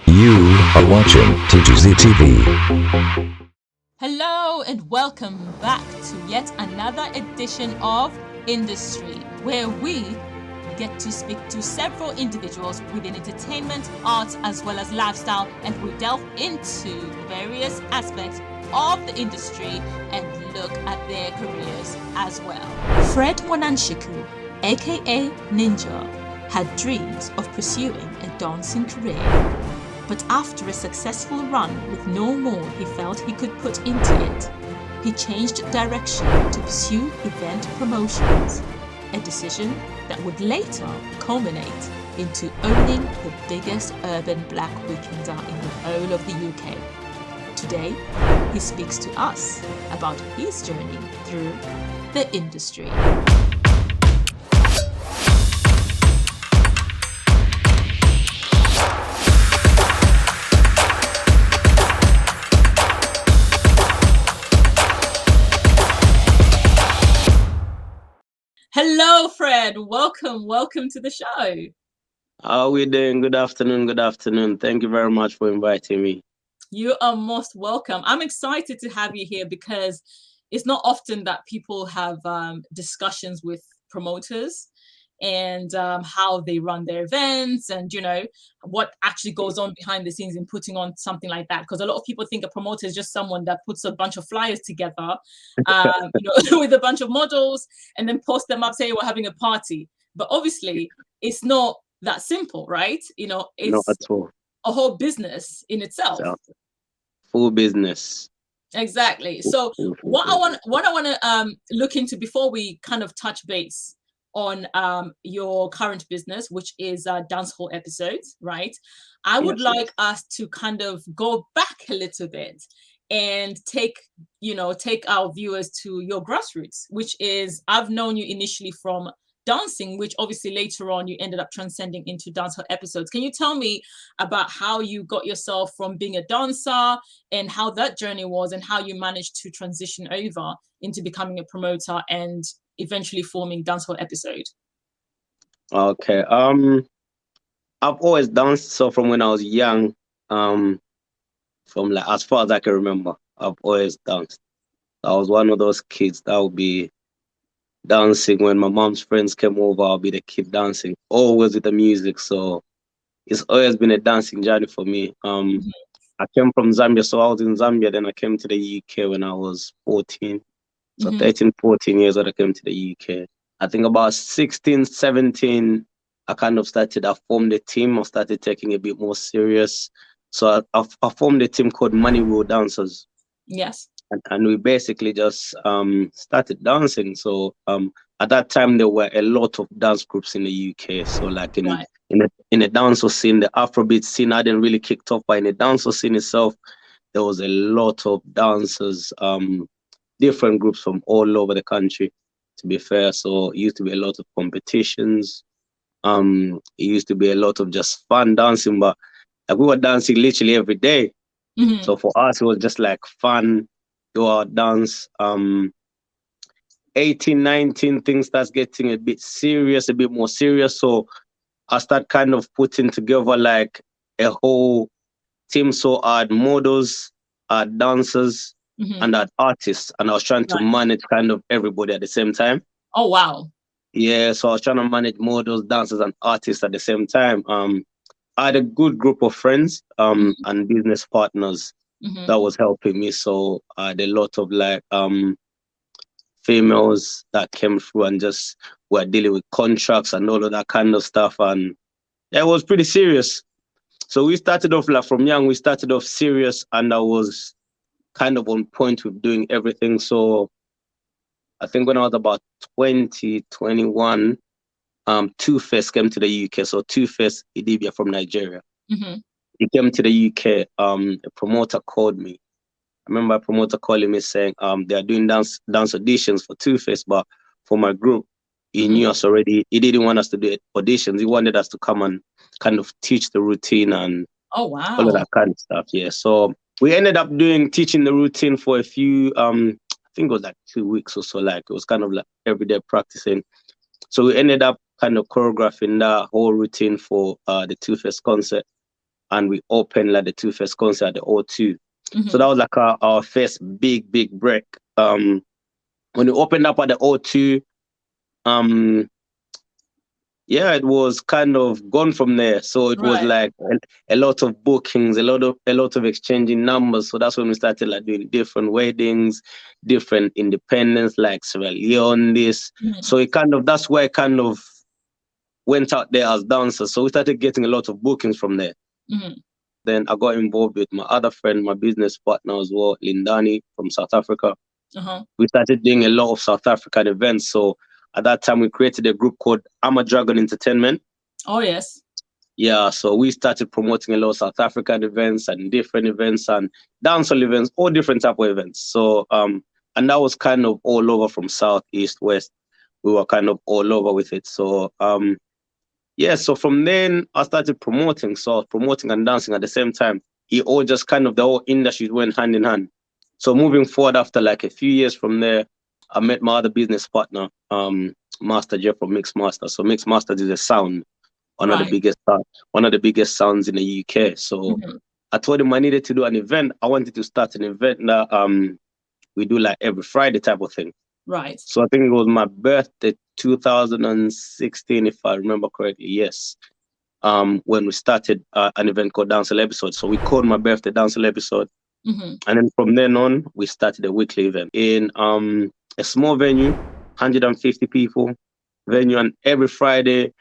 You are watching TGZ TV. Hello and welcome back to yet another edition of Industry, where we get to speak to several individuals within entertainment, arts, as well as lifestyle, and we delve into various aspects of the industry and look at their careers as well. Fred Mwananshiku, aka Ninja, had dreams of pursuing a dancing career. But after a successful run with no more he felt he could put into it, he changed direction to pursue event promotions, a decision that would later culminate into owning the biggest urban black weekender in the whole of the UK. Today, he speaks to us about his journey through the industry. Hello, Fred. Welcome to the show. How are we doing? Good afternoon. Thank you very much for inviting me. You are most welcome. I'm excited to have you here because it's not often that people have discussions with promoters and how they run their events and, you know, what actually goes on behind the scenes in putting on something like that. Because a lot of people think a promoter is just someone that puts a bunch of flyers together, with a bunch of models and then post them up, say we're having a party. But obviously, it's not that simple, right? You know, it's not at all. A whole business in itself. Full business. Exactly. So what I want to look into before we kind of touch base on your current business, which is Dancehall episodes, right? I would like us to kind of go back a little bit and take our viewers to your grassroots, which is I've known you initially from dancing, which obviously later on you ended up transcending into dancehall episodes. Can you tell me about how you got yourself from being a dancer and how that journey was and how you managed to transition over into becoming a promoter and eventually forming dancehall episode? Okay. I've always danced. So from when I was young, from like as far as I can remember, I've always danced. I was one of those kids that would be dancing when my mom's friends came over. I'll be the kid dancing, always with the music. So it's always been a dancing journey for me. I came from Zambia, so I was in Zambia. Then I came to the UK when I was 14. So 13, 14 years old, I came to the UK. I think about 16, 17, I formed a team. I started taking it a bit more serious. So I formed a team called Money Rule Dancers. Yes. And we basically just started dancing. So at that time, there were a lot of dance groups in the UK. So like in the dancehall scene, the Afrobeat scene hadn't really kicked off, but in the dancehall scene itself, there was a lot of dancers, different groups from all over the country, to be fair. So it used to be a lot of competitions. It used to be a lot of just fun dancing, but like we were dancing literally every day. So for us, it was just like fun, go out, dance. 18, 19, things starts getting a bit more serious. So I start kind of putting together like a whole team. So I had models, I had dancers, and I had artists. And I was trying to manage kind of everybody at the same time. Oh, wow. Yeah, so I was trying to manage models, dancers, and artists at the same time. I had a good group of friends and business partners that was helping me. So I had a lot of like females that came through and just were dealing with contracts and all of that kind of stuff. And yeah, it was pretty serious. So we started off like from young, we started off serious, and I was kind of on point with doing everything. So I think when I was about 20, 21, Two-Face came to the UK. So Two-Face Idibia from Nigeria. He came to the UK. A promoter called me. I remember a promoter calling me saying they are doing dance auditions for Two-Face, but for my group, he knew us already. He didn't want us to do auditions. He wanted us to come and kind of teach the routine and all of that kind of stuff. Yeah. So we ended up teaching the routine for a few, I think it was like 2 weeks or so. Like it was kind of like everyday practicing. So we ended up kind of choreographing that whole routine for the Two-Face concert. and we opened like the two first concerts at the O2. So that was like our first big break. When we opened up at the O2, yeah, it was kind of gone from there. So it was like a lot of bookings, a lot of exchanging numbers. So that's when we started like doing different weddings, different independence, like Sierra Leone, this. So it kind of, that's where it kind of went out there as dancers. So we started getting a lot of bookings from there. Then I got involved with my other friend, my business partner as well, Lindani from South Africa. We started doing a lot of South African events. So at that time, we created a group called I'm a Dragon Entertainment. Oh, yes. Yeah, so we started promoting a lot of South African events and different events and dancehall events, all different type of events. So, and that was kind of all over from south, east, west. We were kind of all over with it. So, yeah, so from then I started promoting. So I was promoting and dancing at the same time. It all just kind of, the whole industry went hand in hand. So moving forward, after like a few years from there, I met my other business partner, Master Jeff from Mix Master. So Mix Master is a sound, one of the biggest sounds in the UK. So I told him I needed to do an event. I wanted to start an event that we do like every Friday type of thing. Right. So I think it was my birthday, 2016, if I remember correctly. Yes. When we started an event called Dancehall Episode. So we called my birthday Dancehall Episode. And then from then on, we started a weekly event in a small venue, 150 people venue. And every Friday,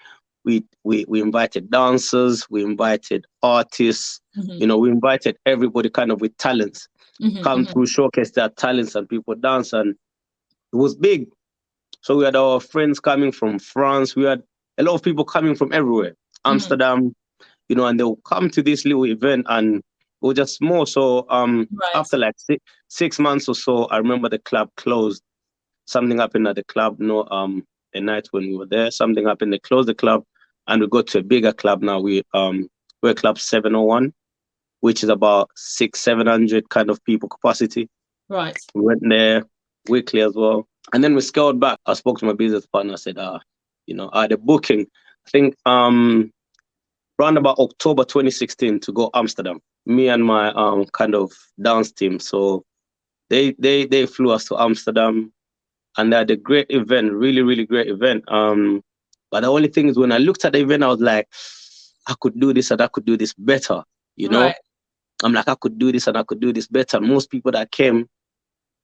we invited dancers, we invited artists, you know, we invited everybody kind of with talents, come through, showcase their talents, and people dance. And it was big. So we had our friends coming from France. We had a lot of people coming from everywhere, Amsterdam, you know, and they'll come to this little event, and it was just small. So after like 6 months or so, I remember the club closed. Something happened at the club, you know, a night when we were there, something happened, they closed the club, and we got to a bigger club now. We're Club 701, which is about 600-700 kind of people capacity. Right. We went there weekly as well. And then we scaled back. I spoke to my business partner. I said, you know, the booking, I think around about October 2016 to go Amsterdam. Me and my kind of dance team. So they flew us to Amsterdam, and they had a great event, really, really great event. But the only thing is, when I looked at the event, I was like, I could do this and I could do this better. You know, I'm like, I could do this and I could do this better. Most people that came,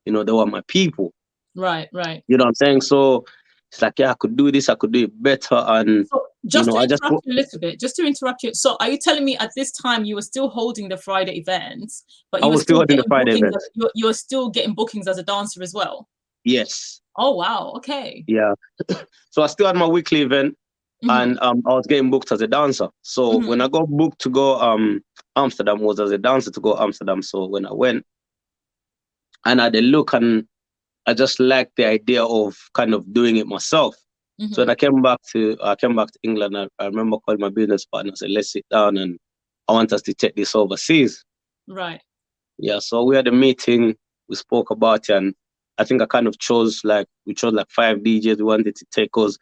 you know, they were my people. Right. You know what I'm saying? So it's like, yeah, I could do this, I could do it better. And so just to interrupt you a little bit, just to interrupt you. So are you telling me at this time you were still holding the Friday events, but you were still holding the Friday events? You're still getting bookings as a dancer as well? Yes. Oh, wow. Okay. Yeah. So I still had my weekly event, and I was getting booked as a dancer. So when I got booked to go Amsterdam, was as a dancer to go Amsterdam. So when I went, and I had a look, and I just liked the idea of kind of doing it myself. So when I came back to England, I remember calling my business partner. I said, let's sit down, and I want us to take this overseas. Right. Yeah. So we had a meeting, we spoke about it, and I think I kind of chose like 5 DJs we wanted to take, because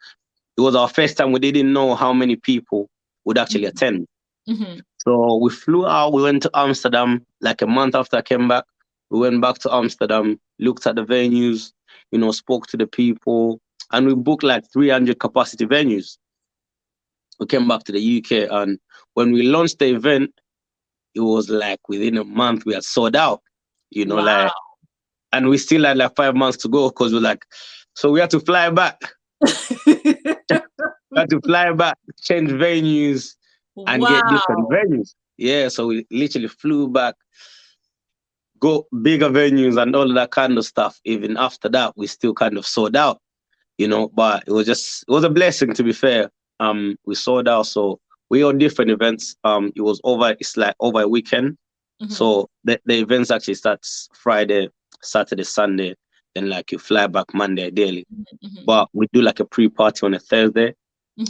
it was our first time. We didn't know how many people would actually attend. So we flew out, we went to Amsterdam like a month after I came back. We went back to Amsterdam, looked at the venues, you know, spoke to the people, and we booked like 300 capacity venues. We came back to the UK, and when we launched the event, it was like within a month we had sold out, you know, like, and we still had like 5 months to go, because we're like, so we had to fly back. We had to fly back, change venues, and get different venues. Yeah, so we literally flew back, go bigger venues and all of that kind of stuff. Even after that, we still kind of sold out, you know, but it was a blessing, to be fair. We sold out, so we on different events. It's like over a weekend. So the events actually starts Friday, Saturday, Sunday, then like you fly back Monday ideally. But we do like a pre-party on a Thursday.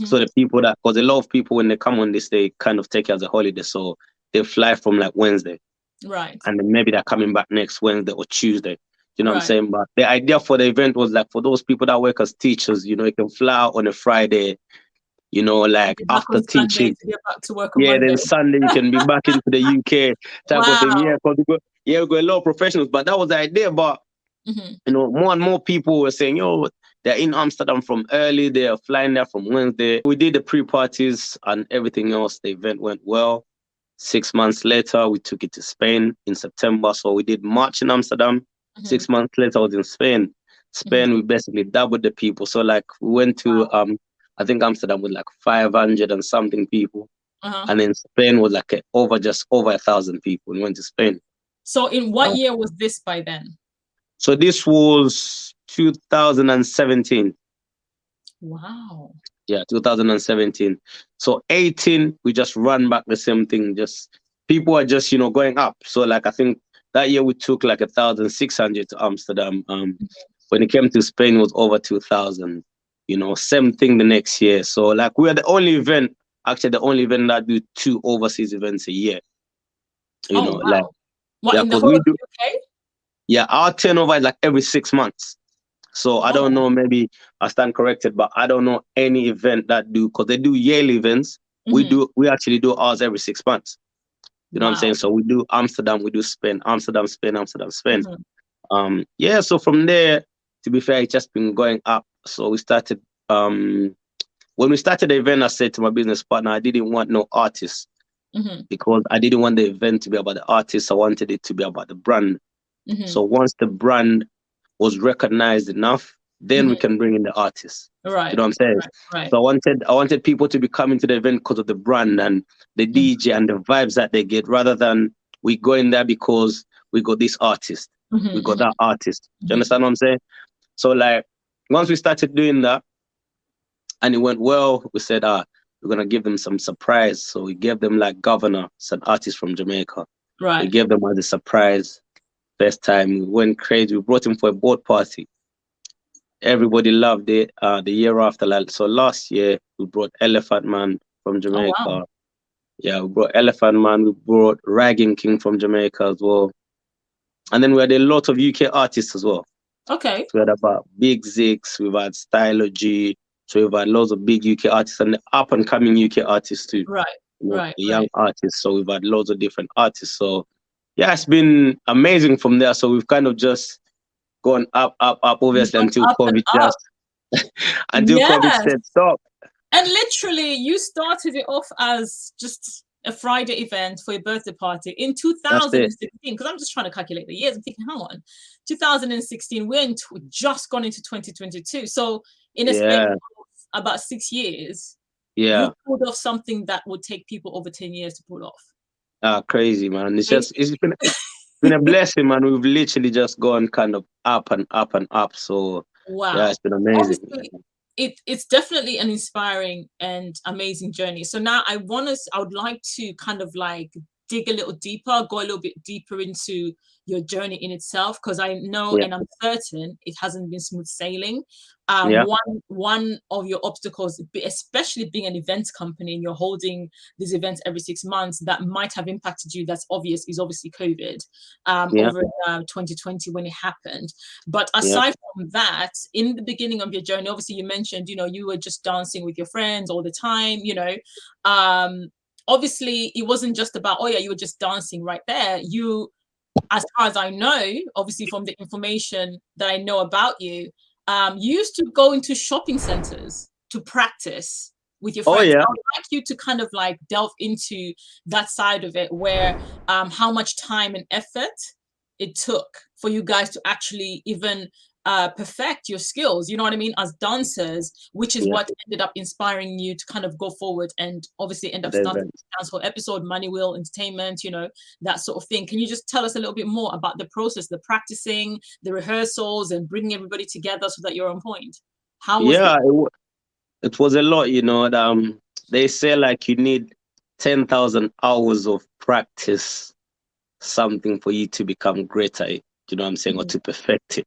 So the people because a lot of people, when they come on this, they kind of take it as a holiday. So they fly from like Wednesday. Right. And then maybe they're coming back next Wednesday or Tuesday. You know what I'm saying? But the idea for the event was like, for those people that work as teachers, you know, you can fly out on a Friday, you know, like You're back after on Sunday teaching. to get back to work on Yeah, Monday. then Sunday you can be back into the UK type of thing. Wow. Yeah, because we got a lot of professionals, but that was the idea. But Mm-hmm. you know, more and more people were saying, yo, they're in Amsterdam from early, they're flying there from Wednesday. We did the pre-parties and everything else. The event went well. 6 months later, we took it to Spain in September. So we did March in Amsterdam. Mm-hmm. 6 months later, I was in Spain. Spain, we basically doubled the people. So like we went to, I think Amsterdam with like 500 and something people. Uh-huh. And in Spain was like over 1,000 people. We went to Spain. So in what year was this by then? So this was 2017. Wow. Yeah, 2017. So 18, we just run back the same thing. Just people are just, you know, going up. So like I think that year we took like 1,600 to Amsterdam. When it came to Spain, it was over 2,000. You know, same thing the next year. So like we are the only event, actually the only event that do 2 overseas events a year. You know, wow. like what, yeah, in the because whole we of do. the UK? Yeah, our turnover is like every 6 months. So I don't know, maybe I stand corrected, but I don't know any event that do, because they do yearly events. We actually do ours every 6 months. You know what I'm saying? So we do Amsterdam, we do Spain, Amsterdam, Spain, Amsterdam, Spain. Yeah, so from there, to be fair, it's just been going up. So we started, when we started the event, I said to my business partner, I didn't want no artists because I didn't want the event to be about the artists. I wanted it to be about the brand. So once the brand was recognized enough, then we can bring in the artists. Right. You know what I'm saying? Right. So I wanted people to be coming to the event because of the brand and the DJ and the vibes that they get, rather than we go in there because we got this artist, we got that artist. Do you understand what I'm saying? So like once we started doing that and it went well, we said, we're gonna give them some surprise. So we gave them like Governor, it's an artist from Jamaica. Right. We gave them as a surprise. First time we went crazy. We brought him for a board party. Everybody loved it. The year after, like, so last year we brought Elephant Man from Jamaica. Oh, wow. Yeah, we brought Elephant Man. We brought Ragging King from Jamaica as well. And then we had a lot of UK artists as well. Okay. So we had about Big Zix, we've had Stylo G. So we've had loads of big UK artists and the up and coming UK artists too. Right. You know, Right. the young artists. So we've had loads of different artists. So yeah, it's been amazing from there. So we've kind of just gone up, obviously, until COVID COVID said stop. And literally, you started it off as just a Friday event for a birthday party in 2016. Because I'm just trying to calculate the years. I'm thinking, hang on, 2016, we're just gone into 2022. So in a space of about 6 years, you pulled off something that would take people over 10 years to pull off. Crazy, man. It's been a blessing, man. We've literally just gone kind of up and up and up. So wow, yeah, it's been amazing. Obviously, it's definitely an inspiring and amazing journey. So now I would like to kind of like dig a little deeper, go a little bit deeper into your journey in itself, because I know and I'm certain it hasn't been smooth sailing. One of your obstacles, especially being an events company and you're holding these events every 6 months, that might have impacted you, that's obvious, is obviously COVID over 2020 when it happened. But aside from that, in the beginning of your journey, obviously you mentioned, you know, you were just dancing with your friends all the time, you know. Obviously it wasn't just about, oh yeah, you were just dancing right there. You, as far as I know, obviously from the information that I know about you, you used to go into shopping centers to practice with your friends. I would like you to kind of like delve into that side of it, where how much time and effort it took for you guys to actually even perfect your skills, you know what I mean, as dancers, which is what ended up inspiring you to kind of go forward and obviously end up starting the Dancehall episode, Money Wheel Entertainment, you know, that sort of thing. Can you just tell us a little bit more about the process, the practicing, the rehearsals, and bringing everybody together so that you're on point? How was it was a lot, you know. They say like you need 10,000 hours of practice, something for you to become great at it, you know what I'm saying, or to perfect it.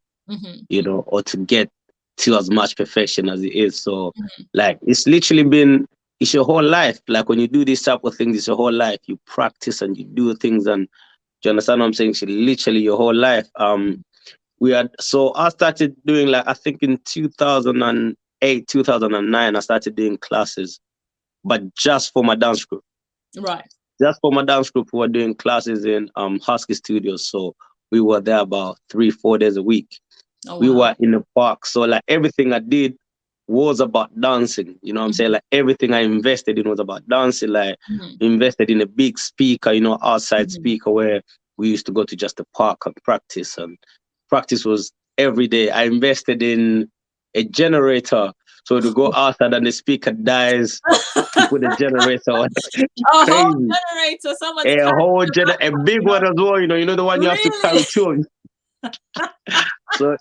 You know, or to get to as much perfection as it is. So like it's literally been, it's your whole life. Like when you do this type of things, it's your whole life. You practice and you do things, and do you understand what I'm saying? It's literally your whole life. So I started doing, like, I think in 2008, 2009, I started doing classes but just for my dance group. Right. Just for my dance group, we were doing classes in Husky Studios. So we were there about 3-4 days a week. Oh, we wow. were in the park. So like everything I did was about dancing. You know what I'm saying? Like everything I invested in was about dancing. Like invested in a big speaker, you know, outside speaker where we used to go to just the park and practice. And practice was every day. I invested in a generator. So to go outside and the speaker dies, you put a generator on. A Crazy. whole generator, someone's A big one as well, you know the one you have to carry too. So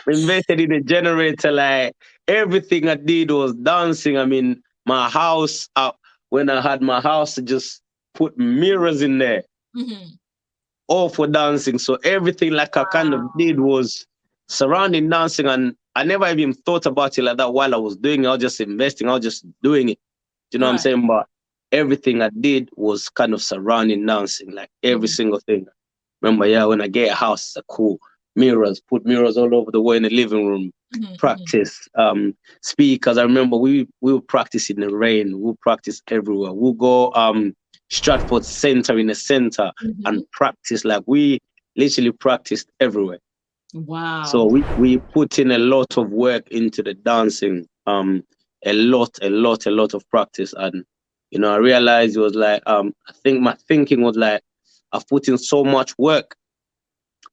invested in a generator, like everything I did was dancing. I mean, my house, when I had my house, I just put mirrors in there, all for dancing. So everything like I kind of did was surrounding dancing, and I never even thought about it like that while I was doing it. I was just investing, I was just doing it. Do you know what I'm saying? But everything I did was kind of surrounding dancing, like every single thing. Remember, when I get a house, it's cool. Mirrors, put mirrors all over the way in the living room, practice, speakers. I remember we would practice in the rain, we'll practice everywhere. We'll go Stratford Center in the center and practice. Like we literally practiced everywhere. Wow. So we put in a lot of work into the dancing, a lot of practice. And, you know, I realized it was like, I think my thinking was like, I've put in so much work.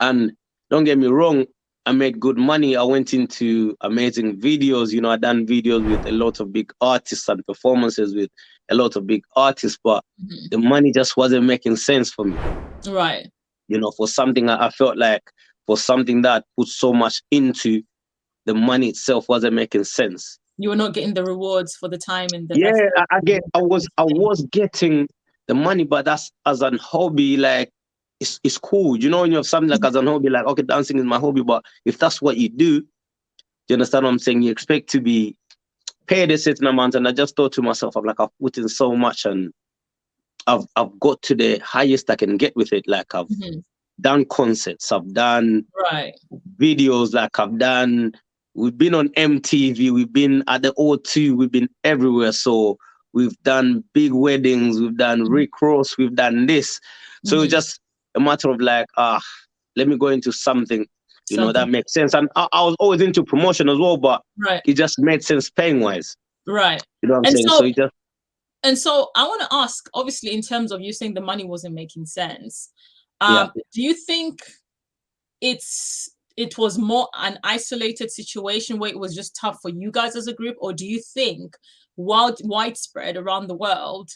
And don't get me wrong, I made good money. I went into amazing videos. You know, I done videos with a lot of big artists and performances with a lot of big artists, but the money just wasn't making sense for me. Right. You know, for something I felt like, for something that put so much into, the money itself wasn't making sense. You were not getting the rewards for the time and the effort. I was getting the money, but that's as an hobby, like it's cool. You know, when you have something like as an hobby, like, okay, dancing is my hobby, but if that's what you do you understand what I'm saying? You expect to be paid a certain amount. And I just thought to myself, I'm like, I've put in so much and I've got to the highest I can get with it. Like I've done concerts, I've done videos, like we've been on MTV, we've been at the O2, we've been everywhere. So we've done big weddings, we've done Rick Ross, we've done this. So it's just a matter of like, let me go into something, you know, that makes sense. And I was always into promotion as well, but it just made sense paying wise. Right. You know what I'm saying? So it just... And so I want to ask, obviously, in terms of you saying the money wasn't making sense, do you think it was more an isolated situation where it was just tough for you guys as a group? Or do you think widespread around the world,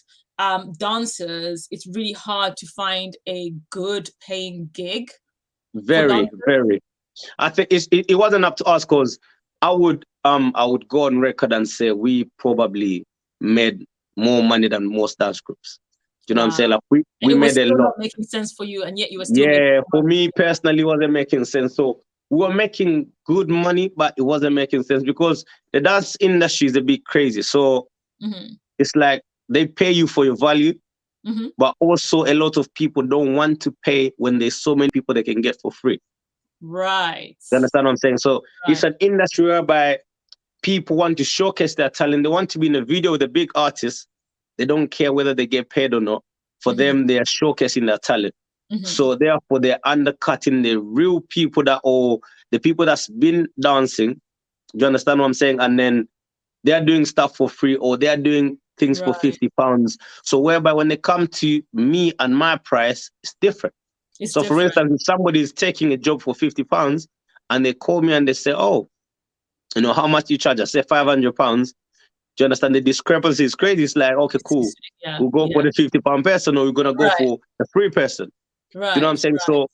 dancers, it's really hard to find a good paying gig? Very. I think it wasn't up to us, because I would go on record and say we probably made more money than most dance groups. Do you know what I'm saying? Like we made a lot. Not making sense for you, and yet you were still for me personally, it wasn't making sense. So we were making good money, but it wasn't making sense because the dance industry is a bit crazy. So it's like they pay you for your value, but also a lot of people don't want to pay when there's so many people they can get for free. Right. You understand what I'm saying? So it's an industry whereby people want to showcase their talent. They want to be in a video with a big artist. They don't care whether they get paid or not. For them, they are showcasing their talent. So therefore, they're undercutting the real people the people that's been dancing. Do you understand what I'm saying? And then they're doing stuff for free, or they're doing things for £50. So whereby when they come to me and my price, it's different. For instance, if somebody is taking a job for £50 and they call me and they say, oh, you know, how much do you charge? I say £500. Do you understand? The discrepancy is crazy. It's like, okay, cool. We'll go for the £50 person, or we're going to go for the free person. Right. You know what I'm saying? So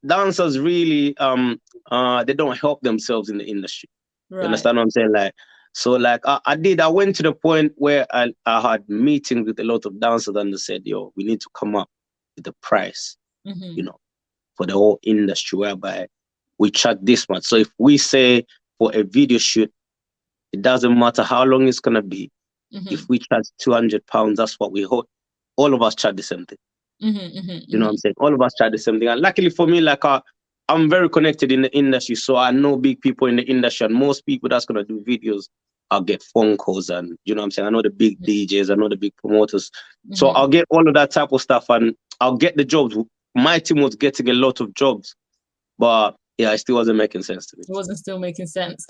dancers really, they don't help themselves in the industry. You understand what I'm saying? Like, so like I went to the point where I had meetings with a lot of dancers and they said, yo, we need to come up with a price, you know, for the whole industry whereby we charge this much. So if we say for a video shoot, it doesn't matter how long it's going to be. If we charge £200, that's what we hold. All of us charge the same thing. You know what I'm saying? All of us charge the same thing. And luckily for me, like I'm very connected in the industry. So I know big people in the industry, and most people that's going to do videos, I'll get phone calls, and you know what I'm saying, I know the big DJs, I know the big promoters, so I'll get all of that type of stuff, and I'll get the jobs. My team was getting a lot of jobs, but yeah, it still wasn't making sense to me. It wasn't still making sense.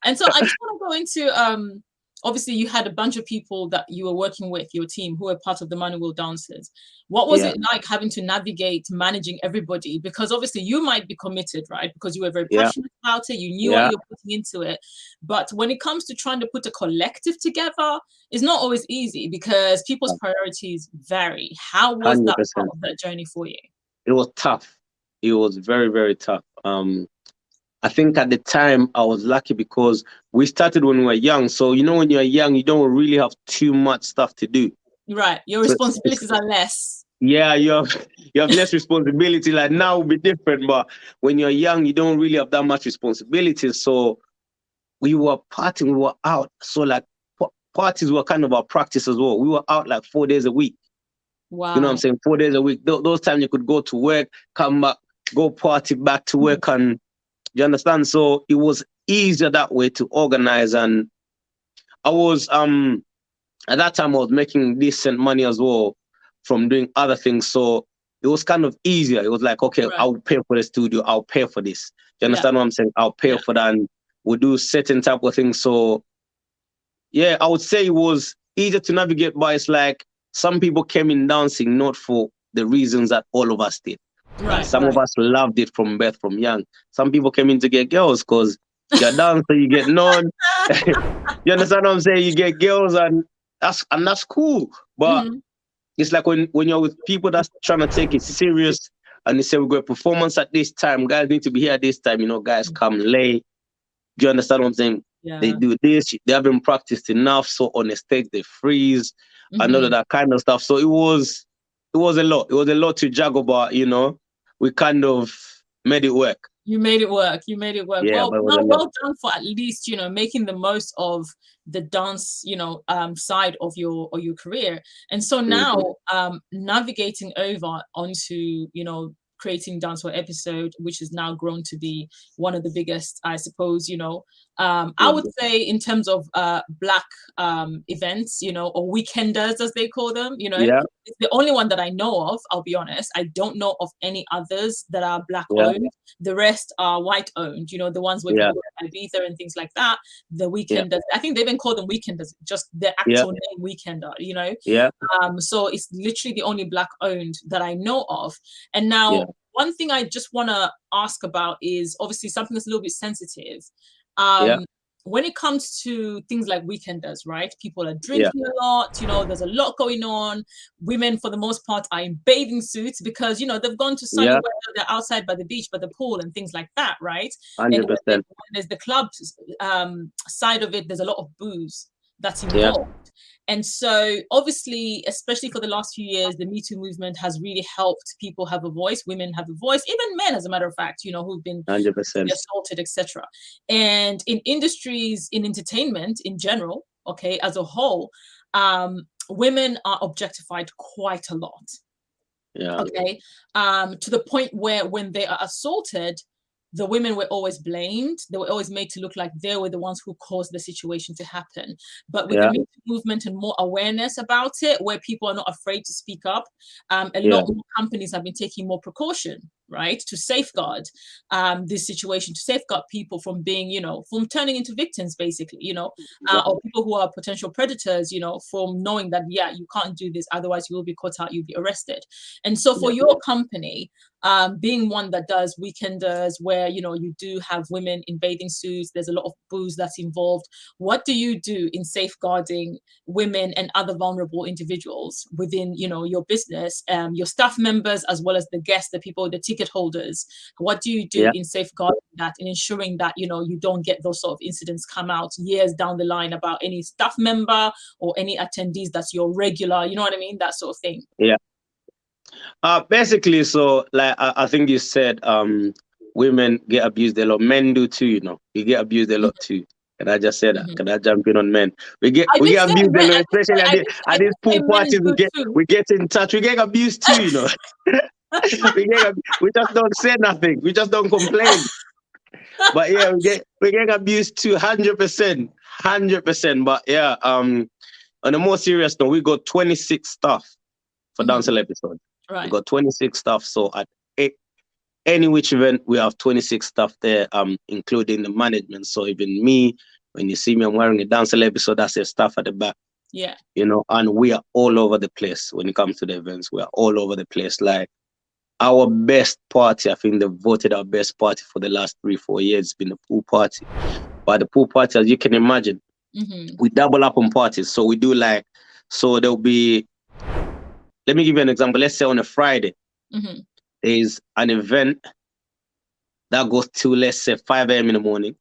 And so I just want to go into obviously you had a bunch of people that you were working with, your team, who were part of the Money Wheel dancers. What was it like having to navigate managing everybody? Because obviously you might be committed, right? Because you were very passionate about it. You knew what you were putting into it. But when it comes to trying to put a collective together, it's not always easy because people's priorities vary. How was 100%. that part of that journey for you? It was tough. It was very, very tough. I think at the time I was lucky because we started when we were young. So, you know, when you're young, you don't really have too much stuff to do. Right. Your responsibilities are less. Yeah, you have less responsibility. Like now will be different, but when you're young, you don't really have that much responsibility. So we were partying, we were out. So like parties were kind of our practice as well. We were out like 4 days a week. Wow. You know what I'm saying? 4 days a week. Those times you could go to work, come back, go party, back to work, and you understand? So it was easier that way to organize. And I was at that time I was making decent money as well from doing other things. So it was kind of easier. It was like, okay, I'll pay for the studio, I'll pay for this. Do you understand what I'm saying? I'll pay for that, and we'll do certain type of things. So yeah, I would say it was easier to navigate, but it's like some people came in dancing not for the reasons that all of us did. Right. Some of us loved it from birth, from young. Some people came in to get girls because you're a dancer, you get known. You understand what I'm saying? You get girls, and that's cool. But it's like when you're with people that's trying to take it serious, and they say we've got a performance at this time, guys need to be here at this time. You know, guys come late. Do you understand what I'm saying? Yeah. They do this, they haven't practiced enough, so on the stage they freeze, and all of that kind of stuff. So it was a lot. It was a lot to juggle, but you know, we kind of made it work. You made it work. You made it work. Yeah, well done for at least, you know, making the most of the dance, you know, side of your career. And so now navigating over onto, you know, creating Dancehall episode, which has now grown to be one of the biggest, I suppose, you know, I would say in terms of Black events, you know, or weekenders as they call them, you know, it's the only one that I know of. I'll be honest, I don't know of any others that are Black owned. The rest are white owned, you know, the ones with Ibiza and things like that. The weekenders, I think they even call them weekenders, just their actual name, weekender, you know. So it's literally the only Black owned that I know of. And now one thing I just want to ask about is obviously something that's a little bit sensitive. When it comes to things like weekenders, right? People are drinking a lot, you know, there's a lot going on. Women, for the most part, are in bathing suits because, you know, they've gone to sunny weather, they're outside by the beach, by the pool and things like that, right? 100%. And when there's the club side of it, there's a lot of booze that's involved. And so obviously, especially for the last few years, the Me Too movement has really helped people have a voice, women have a voice, even men, as a matter of fact, you know, who've been 100% assaulted, etc. And in industries, in entertainment in general, okay, as a whole, women are objectified quite a lot. Okay. To the point where when they are assaulted, the women were always blamed. They were always made to look like they were the ones who caused the situation to happen. But with the Me Too movement and more awareness about it, where people are not afraid to speak up, a lot more companies have been taking more precaution, right, to safeguard this situation, to safeguard people from being, you know, from turning into victims, basically, you know, or people who are potential predators, you know, from knowing that, you can't do this, otherwise you will be caught out, you'll be arrested. And so for your company, being one that does weekenders where, you know, you do have women in bathing suits, there's a lot of booze that's involved. What do you do in safeguarding women and other vulnerable individuals within, you know, your business, your staff members, as well as the guests, the people, the ticket holders? What do you do in safeguarding that and ensuring that, you know, you don't get those sort of incidents come out years down the line about any staff member or any attendees that's your regular, you know what I mean? That sort of thing. Basically, so like I think you said, women get abused a lot. Men do too, you know. You get abused a lot too. Can I just say that? Can I jump in on men? We get abused a lot, especially at these pool parties. We get in touch. We get abused too, you know. we just don't say nothing. We just don't complain. But yeah, we get abused too, 100%. 100%. But yeah, on a more serious note, we got 26 staff for Dancehall episode. Right. We got 26 staff. So at any which event, we have 26 staff there, including the management. So even me, when you see me, I'm wearing a Dancehall episode, that's the staff at the back. Yeah. You know, and we are all over the place when it comes to the events. We are all over the place. Like our best party, I think they voted our best party for the last 3-4 years, has been the pool party. But the pool party, as you can imagine, we double up on parties. So we do like, so there'll be, let me give you an example. Let's say on a Friday, there's an event that goes to, let's say, 5 a.m. in the morning.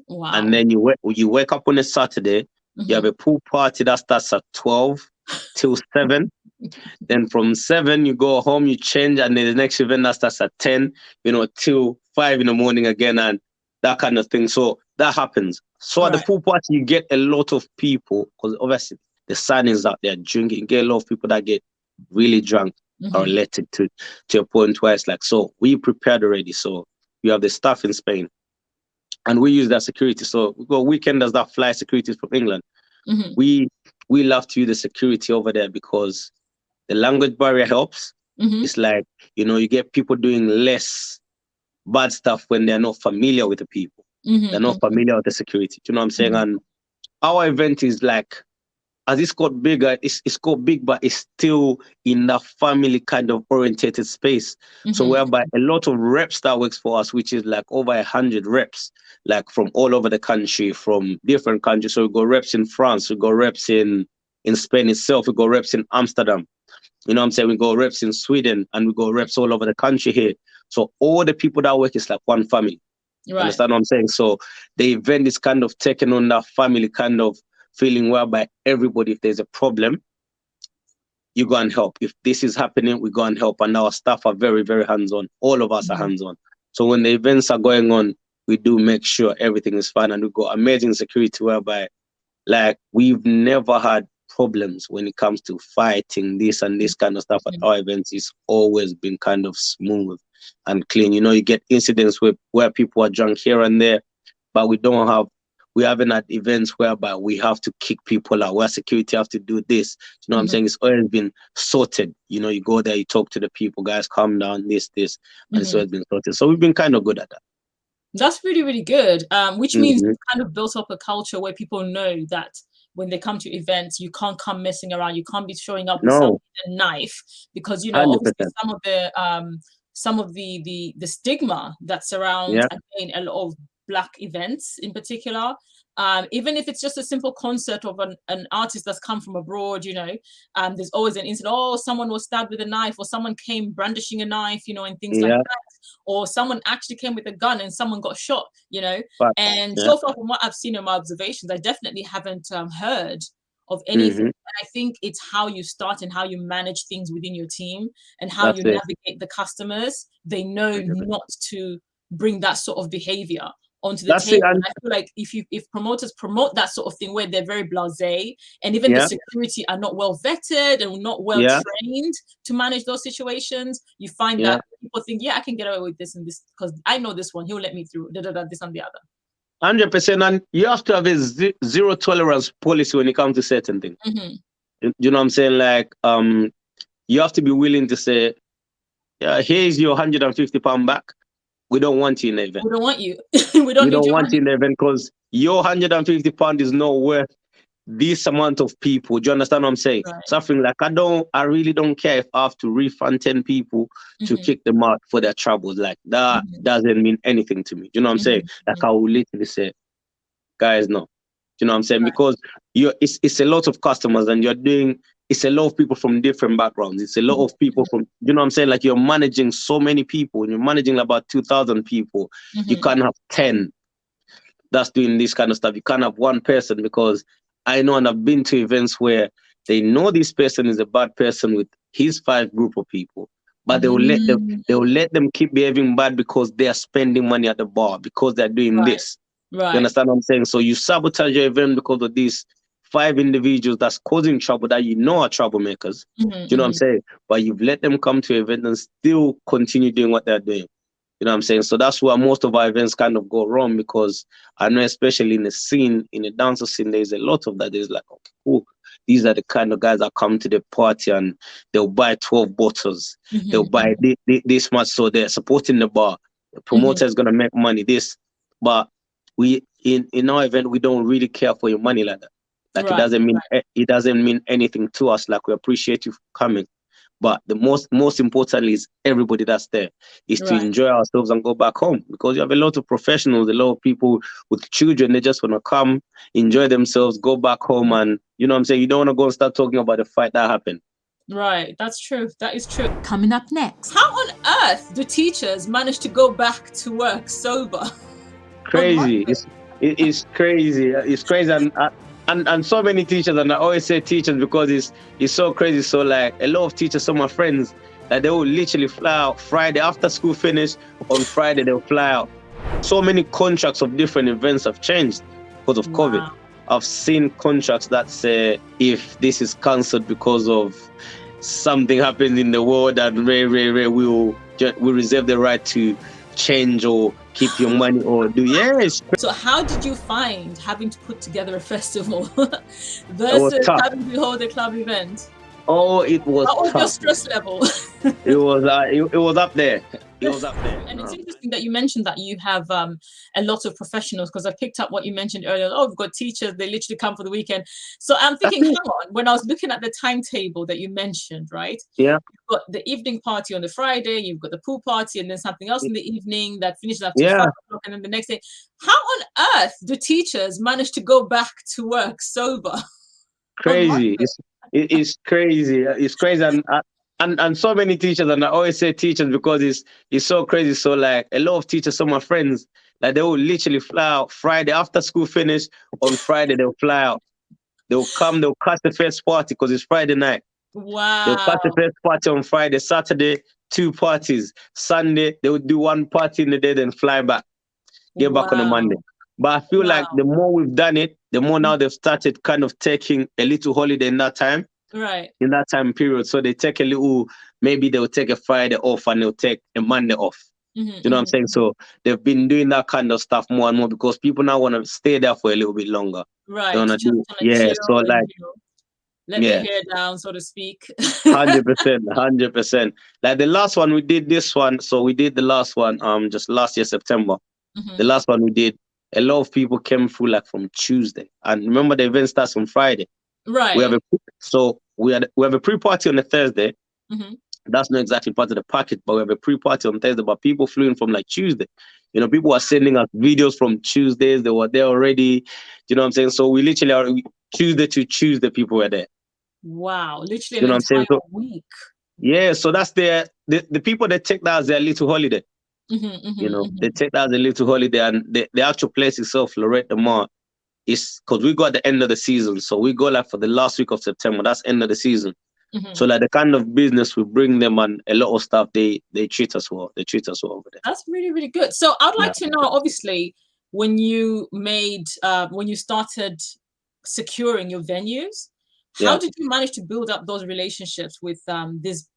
Wow. And then you wake up on a Saturday, you have a pool party that starts at 12 till 7. Then from 7, you go home, you change, and then the next event that starts at 10, you know, till 5 in the morning again, and that kind of thing. So that happens. So at the pool party, you get a lot of people, because obviously the sun is out there drinking. You get a lot of people that get really drunk or related to a point where it's like, so we prepared already. So you have the staff in Spain, and we use that security. So we got weekenders that fly security from England. We love to use the security over there because the language barrier helps. It's like, you know, you get people doing less bad stuff when they're not familiar with the people. They're not familiar with the security. Do you know what I'm saying? And our event is like, as it's got bigger, it's got big, but it's still in that family kind of orientated space. So whereby a lot of reps that works for us, which is like over 100 reps, like from all over the country, from different countries. So we got reps in France, we got reps in Spain itself, we got reps in Amsterdam. You know what I'm saying? We got reps in Sweden, and we got reps all over the country here. So all the people that work is like one family. You understand what I'm saying? So the event is kind of taking on that family kind of feeling, whereby everybody, if there's a problem, you go and help. If this is happening, we go and help. And our staff are very, very hands-on. All of us are hands-on. So when the events are going on, we do make sure everything is fine, and we got amazing security, whereby like we've never had problems when it comes to fighting this and this kind of stuff at our events. It's always been kind of smooth and clean. You know, you get incidents where people are drunk here and there, but we haven't had events whereby we have to kick people out, where security have to do this. You know what I'm saying? It's always been sorted. You know, you go there, you talk to the people, guys, calm down, this, and it's always been sorted. So we've been kind of good at that. That's really, really good. Which means it's kind of built up a culture where people know that when they come to events, you can't come messing around. You can't be showing up with a knife, because, you know, 100%. Obviously some of the stigma that surrounds again a lot of Black events in particular. Even if it's just a simple concert of an artist that's come from abroad, you know, there's always an incident. Oh, someone was stabbed with a knife, or someone came brandishing a knife, you know, and things like that. Or someone actually came with a gun and someone got shot, you know. And so far, from what I've seen in my observations, I definitely haven't heard of anything. And I think it's how you start and how you manage things within your team, and how you navigate the customers. They know not to bring that sort of behavior onto the table. And I feel like if promoters promote that sort of thing, where they're very blasé, and even the security are not well vetted and not well trained to manage those situations, you find that people think, I can get away with this and this because I know this one, he'll let me through, this and the other. 100%. And you have to have a zero tolerance policy when it comes to certain things. You know what I'm saying? Like, you have to be willing to say, here's your £150 back. We don't want you in the event. We don't want you. we don't want you in the event, because your £150 is not worth this amount of people. Do you understand what I'm saying? Something like, I really don't care if I have to refund 10 people to kick them out for their troubles. Like, that doesn't mean anything to me. Do you know what I'm saying? Like, I will literally say, guys, no. Do you know what I'm saying? Because it's a lot of customers, and it's a lot of people from different backgrounds. It's a lot of people from, you know what I'm saying? Like, you're managing so many people, and you're managing about 2,000 people. You can't have 10 that's doing this kind of stuff. You can't have one person, because I know, and I've been to events where they know this person is a bad person with his 5 group of people, but they will let them keep behaving bad because they are spending money at the bar, because they're doing this. You understand what I'm saying? So you sabotage your event because of these 5 individuals that's causing trouble that you know are troublemakers. Do you know what I'm saying? But you've let them come to your event and still continue doing what they're doing. You know what I'm saying? So that's where most of our events kind of go wrong, because I know, especially in the scene, in the dancer scene, there's a lot of that. There's like, okay, cool. These are the kind of guys that come to the party and they'll buy 12 bottles. They'll buy this much. So they're supporting the bar. The promoter is going to make money, this. But we, in our event, we don't really care for your money like that. Like it doesn't mean anything to us. Like, we appreciate you for coming. But the most importantly is everybody that's there is to enjoy ourselves and go back home, because you have a lot of professionals, a lot of people with children. They just want to come, enjoy themselves, go back home. And you know what I'm saying? You don't want to go and start talking about the fight that happened. Right, that's true. That is true. Coming up next, how on earth do teachers manage to go back to work sober? Crazy. It's crazy. It's crazy. And so many teachers, and I always say teachers because it's so crazy. So like a lot of teachers, some of my friends, like they will literally fly out Friday after school finish. On Friday they'll fly out. So many contracts of different events have changed because of COVID. I've seen contracts that say if this is cancelled because of something happened in the world, that we reserve the right to change or keep your money or do. Yes. So how did you find having to put together a festival versus having to hold a club event? Oh, it was tough. What was your stress level? It was up there. It was up there. And it's interesting that you mentioned that you have a lot of professionals, because I picked up what you mentioned earlier. Oh, we've got teachers, they literally come for the weekend. So I'm thinking, hang on, when I was looking at the timetable that you mentioned, right? Yeah. You've got the evening party on the Friday, you've got the pool party, and then something else in the evening that finishes after 5 o'clock, and then the next day. How on earth do teachers manage to go back to work sober? Crazy. It's crazy. It's crazy. And so many teachers, and I always say teachers because it's so crazy. So like a lot of teachers, some of my friends, like they will literally fly out Friday after school finish. On Friday they'll fly out. They'll come. They'll catch the first party because it's Friday night. Wow. They'll catch the first party on Friday. Saturday 2 parties. Sunday they will do 1 party in the day, then fly back. Get back on a Monday. But I feel like the more we've done it, the more now they've started kind of taking a little holiday in that time. Right. In that time period. So they take a little, maybe they'll take a Friday off and they'll take a Monday off. You know what I'm saying? So they've been doing that kind of stuff more and more because people now want to stay there for a little bit longer. Right. So like, let their hair down, so to speak. 100%. Like the last one we did this one. So we did the last one just last year, September. The last one we did, a lot of people came through like from Tuesday. And remember the event starts on Friday. Right. We have a pre-party on a Thursday. That's not exactly part of the package, but we have a pre-party on Thursday. But people flew in from like Tuesday. You know, people are sending us videos from Tuesdays. They were there already. You know what I'm saying? So we literally are Tuesday to Tuesday, people were there. Wow, literally, you know what I'm saying? So, week. Yeah, so that's the people that take that as their little holiday. They take that as a little holiday, and the actual place itself, Lorette de Mar, is because we go at the end of the season. So we go like for the last week of September. That's end of the season. So like the kind of business we bring them and a lot of stuff, they treat us well. They treat us well over there. That's really, really good. So I'd like to know, obviously, when you started securing your venues, how did you manage to build up those relationships with this,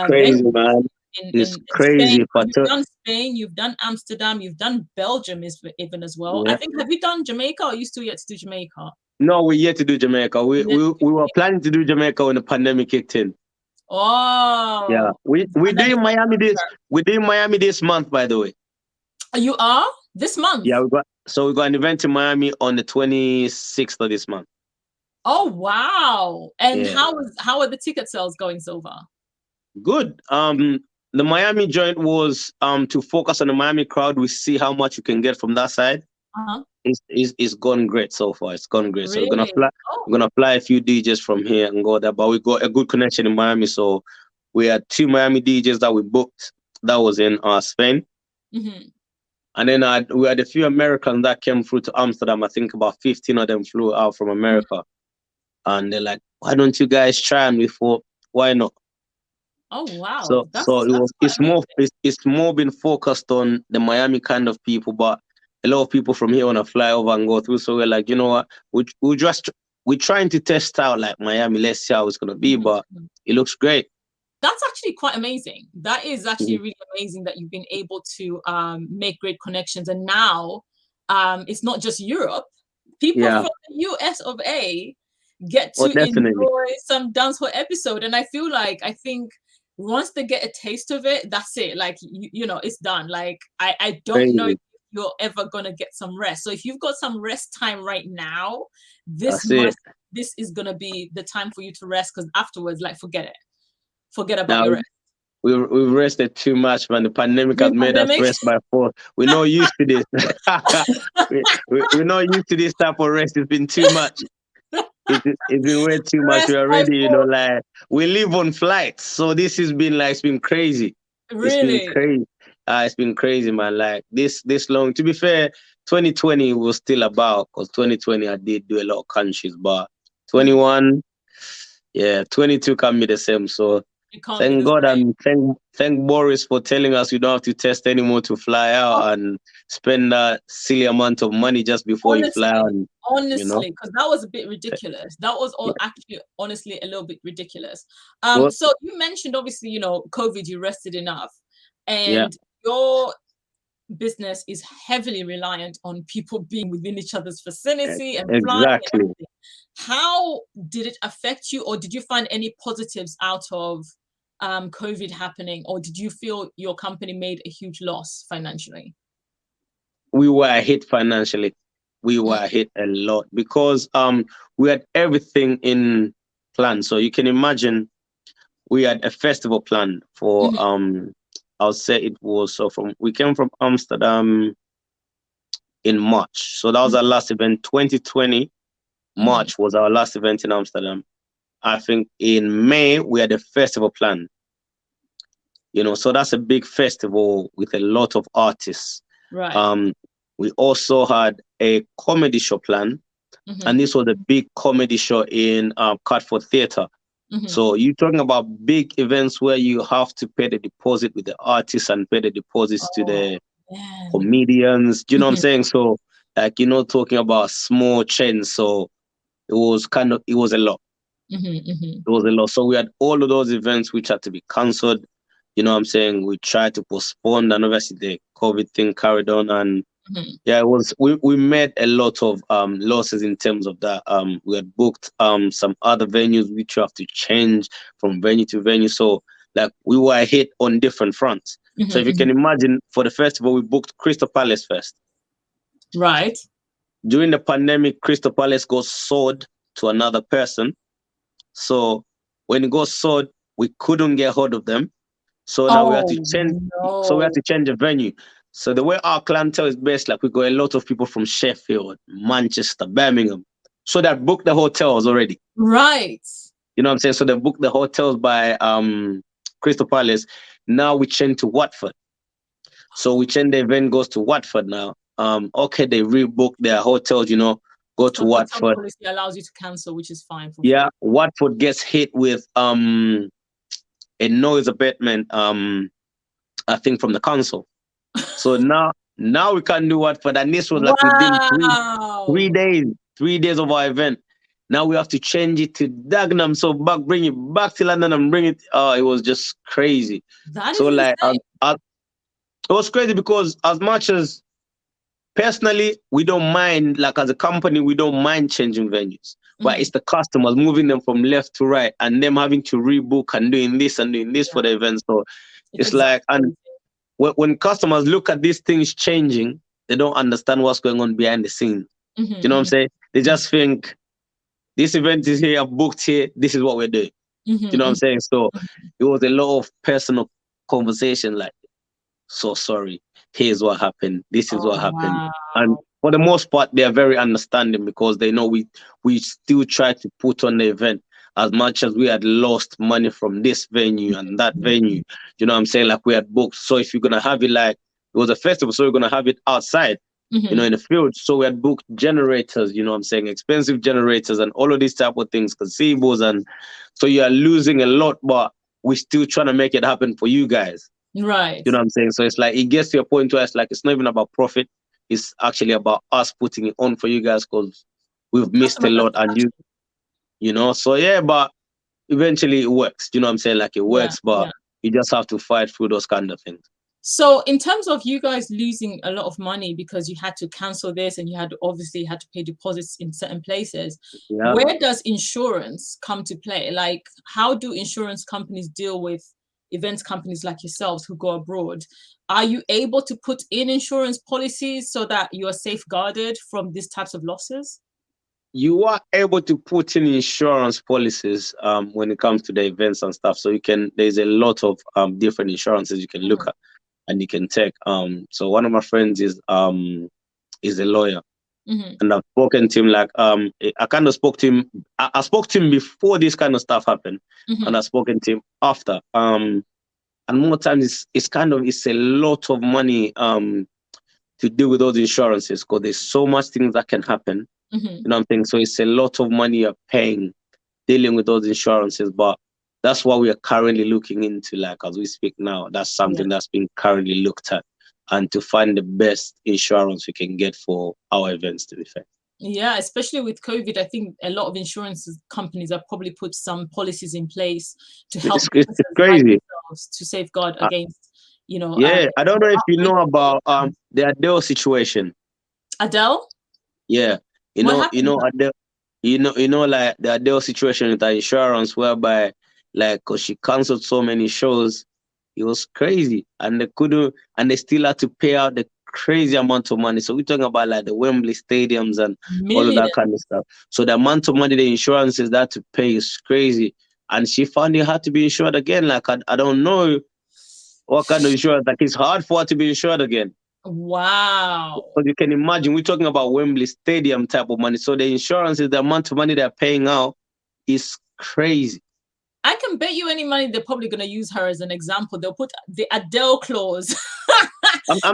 crazy, man. It's crazy. You've done Spain, you've done Amsterdam, you've done Belgium even as well. I think, have you done Jamaica, or are you still yet to do Jamaica? No, we're yet to do Jamaica. We were planning to do Jamaica when the pandemic kicked in. Oh. Yeah. We're doing Miami this month, by the way. You are? This month? Yeah, we got an event in Miami on the 26th of this month. Oh wow. And how are the ticket sales going so far? Good. The Miami joint was to focus on the Miami crowd. We see how much you can get from that side. It's gone great so far. It's gone great. Really? So we're gonna fly a few DJs from here and go there. But we got a good connection in Miami. So we had 2 Miami DJs that we booked. That was in Spain. And then we had a few Americans that came through to Amsterdam. I think about 15 of them flew out from America. And they're like, why don't you guys try? And we thought, why not? Oh wow! It's more been focused on the Miami kind of people, but a lot of people from here want to fly over and go through. So we're like, you know what? We're trying to test out like Miami. Let's see how it's gonna be, but it looks great. That's actually quite amazing. That is actually really amazing that you've been able to make great connections. And now it's not just Europe. People from the US of A get to enjoy some dancehall episode. And I think once they get a taste of it, that's it. Like, you know, it's done. Like, I don't know if you're ever going to get some rest. So if you've got some rest time right now, this is going to be the time for you to rest, because afterwards, like, forget it. Forget about your rest. We've rested too much, man. The pandemic has made us rest by force. We're not used to this. We're not used to this type of rest. It's been too much. It's been way too much. We're already, you know, like, we live on flights. So this has been like, it's been crazy. Really? It's been crazy. It's been crazy, man. Like this long. To be fair, 2020 was still about, because 2020 I did do a lot of countries, but 21, 22 can't be the same. So thank God and thank Boris for telling us you don't have to test anymore to fly out and spend that silly amount of money just before you fly out. Honestly, because that was a bit ridiculous. That was actually, honestly, a little bit ridiculous. So you mentioned, obviously, you know, COVID, you rested enough, and your business is heavily reliant on people being within each other's vicinity and flying. Exactly. And how did it affect you, or did you find any positives out of COVID happening, or did you feel your company made a huge loss financially? We were hit financially. We were hit a lot because we had everything in plan. So you can imagine we had a festival plan for I'll say it was we came from Amsterdam in March. So that was our last event. 2020 March was our last event in Amsterdam. I think in May we had a festival plan. You know, so that's a big festival with a lot of artists. Right. We also had a comedy show plan, and this was a big comedy show in Catford Theatre. So you're talking about big events where you have to pay the deposit with the artists and pay the deposits to the comedians. Do you know what I'm saying? So, like, you're not talking about small chains. So it was a lot. It was a lot. So we had all of those events which had to be cancelled. You know what I'm saying? We tried to postpone, and obviously the COVID thing carried on. And it was, we made a lot of losses in terms of that. We had booked some other venues which you have to change from venue to venue. So like we were hit on different fronts. So if you can imagine, for the festival, we booked Crystal Palace first. Right. During the pandemic, Crystal Palace got sold to another person. So when it got sold, we couldn't get hold of them. So now we have to change. So we have to change the venue. So the way our clientele is based, like we got a lot of people from Sheffield, Manchester, Birmingham. So they booked the hotels already. Right. You know what I'm saying? So they booked the hotels by Crystal Palace. Now we change to Watford. So we change, the event goes to Watford now. Okay, they rebook their hotels, you know, go to Watford. Policy allows you to cancel, which is fine. Watford gets hit with a noise abatement, I think from the council. So now we can't do Watford, and this was like within 3 days of our event. Now we have to change it to Dagenham, so bring it back to London and bring it. It was just crazy. That so is like it was crazy because as much as personally we don't mind, like as a company we don't mind changing venues, but it's the customers moving them from left to right and them having to rebook and doing this for the event. So it's like, and when customers look at these things changing, they don't understand what's going on behind the scenes. You know what I'm saying? They just think this event is here, I've booked here, this is what we're doing. You know what I'm saying? So it was a lot of personal conversation, like, so sorry, here's what happened, this is what happened. And for the most part, they are very understanding because they know we still try to put on the event as much as we had lost money from this venue and that venue. You know what I'm saying? Like we had booked. So if you're going to have it, like it was a festival, so you're going to have it outside, you know, in the field. So we had booked generators, you know what I'm saying? Expensive generators and all of these type of things, gazebos. And so you are losing a lot, but we're still trying to make it happen for you guys. Right. You know what I'm saying? So it's like, it gets to a point where it's like, it's not even about profit. It's actually about us putting it on for you guys because we've missed a lot and you know, so yeah, but eventually it works. Do you know what I'm saying? Like it works, but yeah. you just have to fight through those kind of things. So in terms of you guys losing a lot of money because you had to cancel this and you had obviously had to pay deposits in certain places, Yeah. where does insurance come to play? Like, how do insurance companies deal with events companies like yourselves who go abroad? Are you able to put in insurance policies so that you are safeguarded from these types of losses? You are able to put in insurance policies when it comes to the events and stuff. So you can, there's a lot of different insurances you can look at and you can take. So one of my friends is a lawyer. And I've spoken to him like I kind of spoke to him. I spoke to him before this kind of stuff happened, and I've spoken to him after. And more times it's a lot of money to deal with those insurances because there's so much things that can happen. You know what I'm saying? So it's a lot of money you're paying dealing with those insurances, but that's what we are currently looking into. Like as we speak now, that's something that's being currently looked at, and to find the best insurance we can get for our events, to be fair. Yeah, especially with COVID, I think a lot of insurance companies have probably put some policies in place to help it's crazy to safeguard against, you know. Yeah, I don't know if you know about the Adele situation. Adele? Yeah, like the Adele situation with her insurance, whereby like, cause she cancelled so many shows, it was crazy, and they still had to pay out the crazy amount of money. So we're talking about like the Wembley stadiums and all of that kind of stuff. So the amount of money the insurances that to pay is crazy, and she finally had to be insured again. Like I don't know what kind of insurance. Like it's hard for her to be insured again. Wow. Because you can imagine, we're talking about Wembley Stadium type of money. So the insurance is the amount of money they're paying out is crazy. I can bet you any money they're probably going to use her as an example. They'll put the Adele clause. I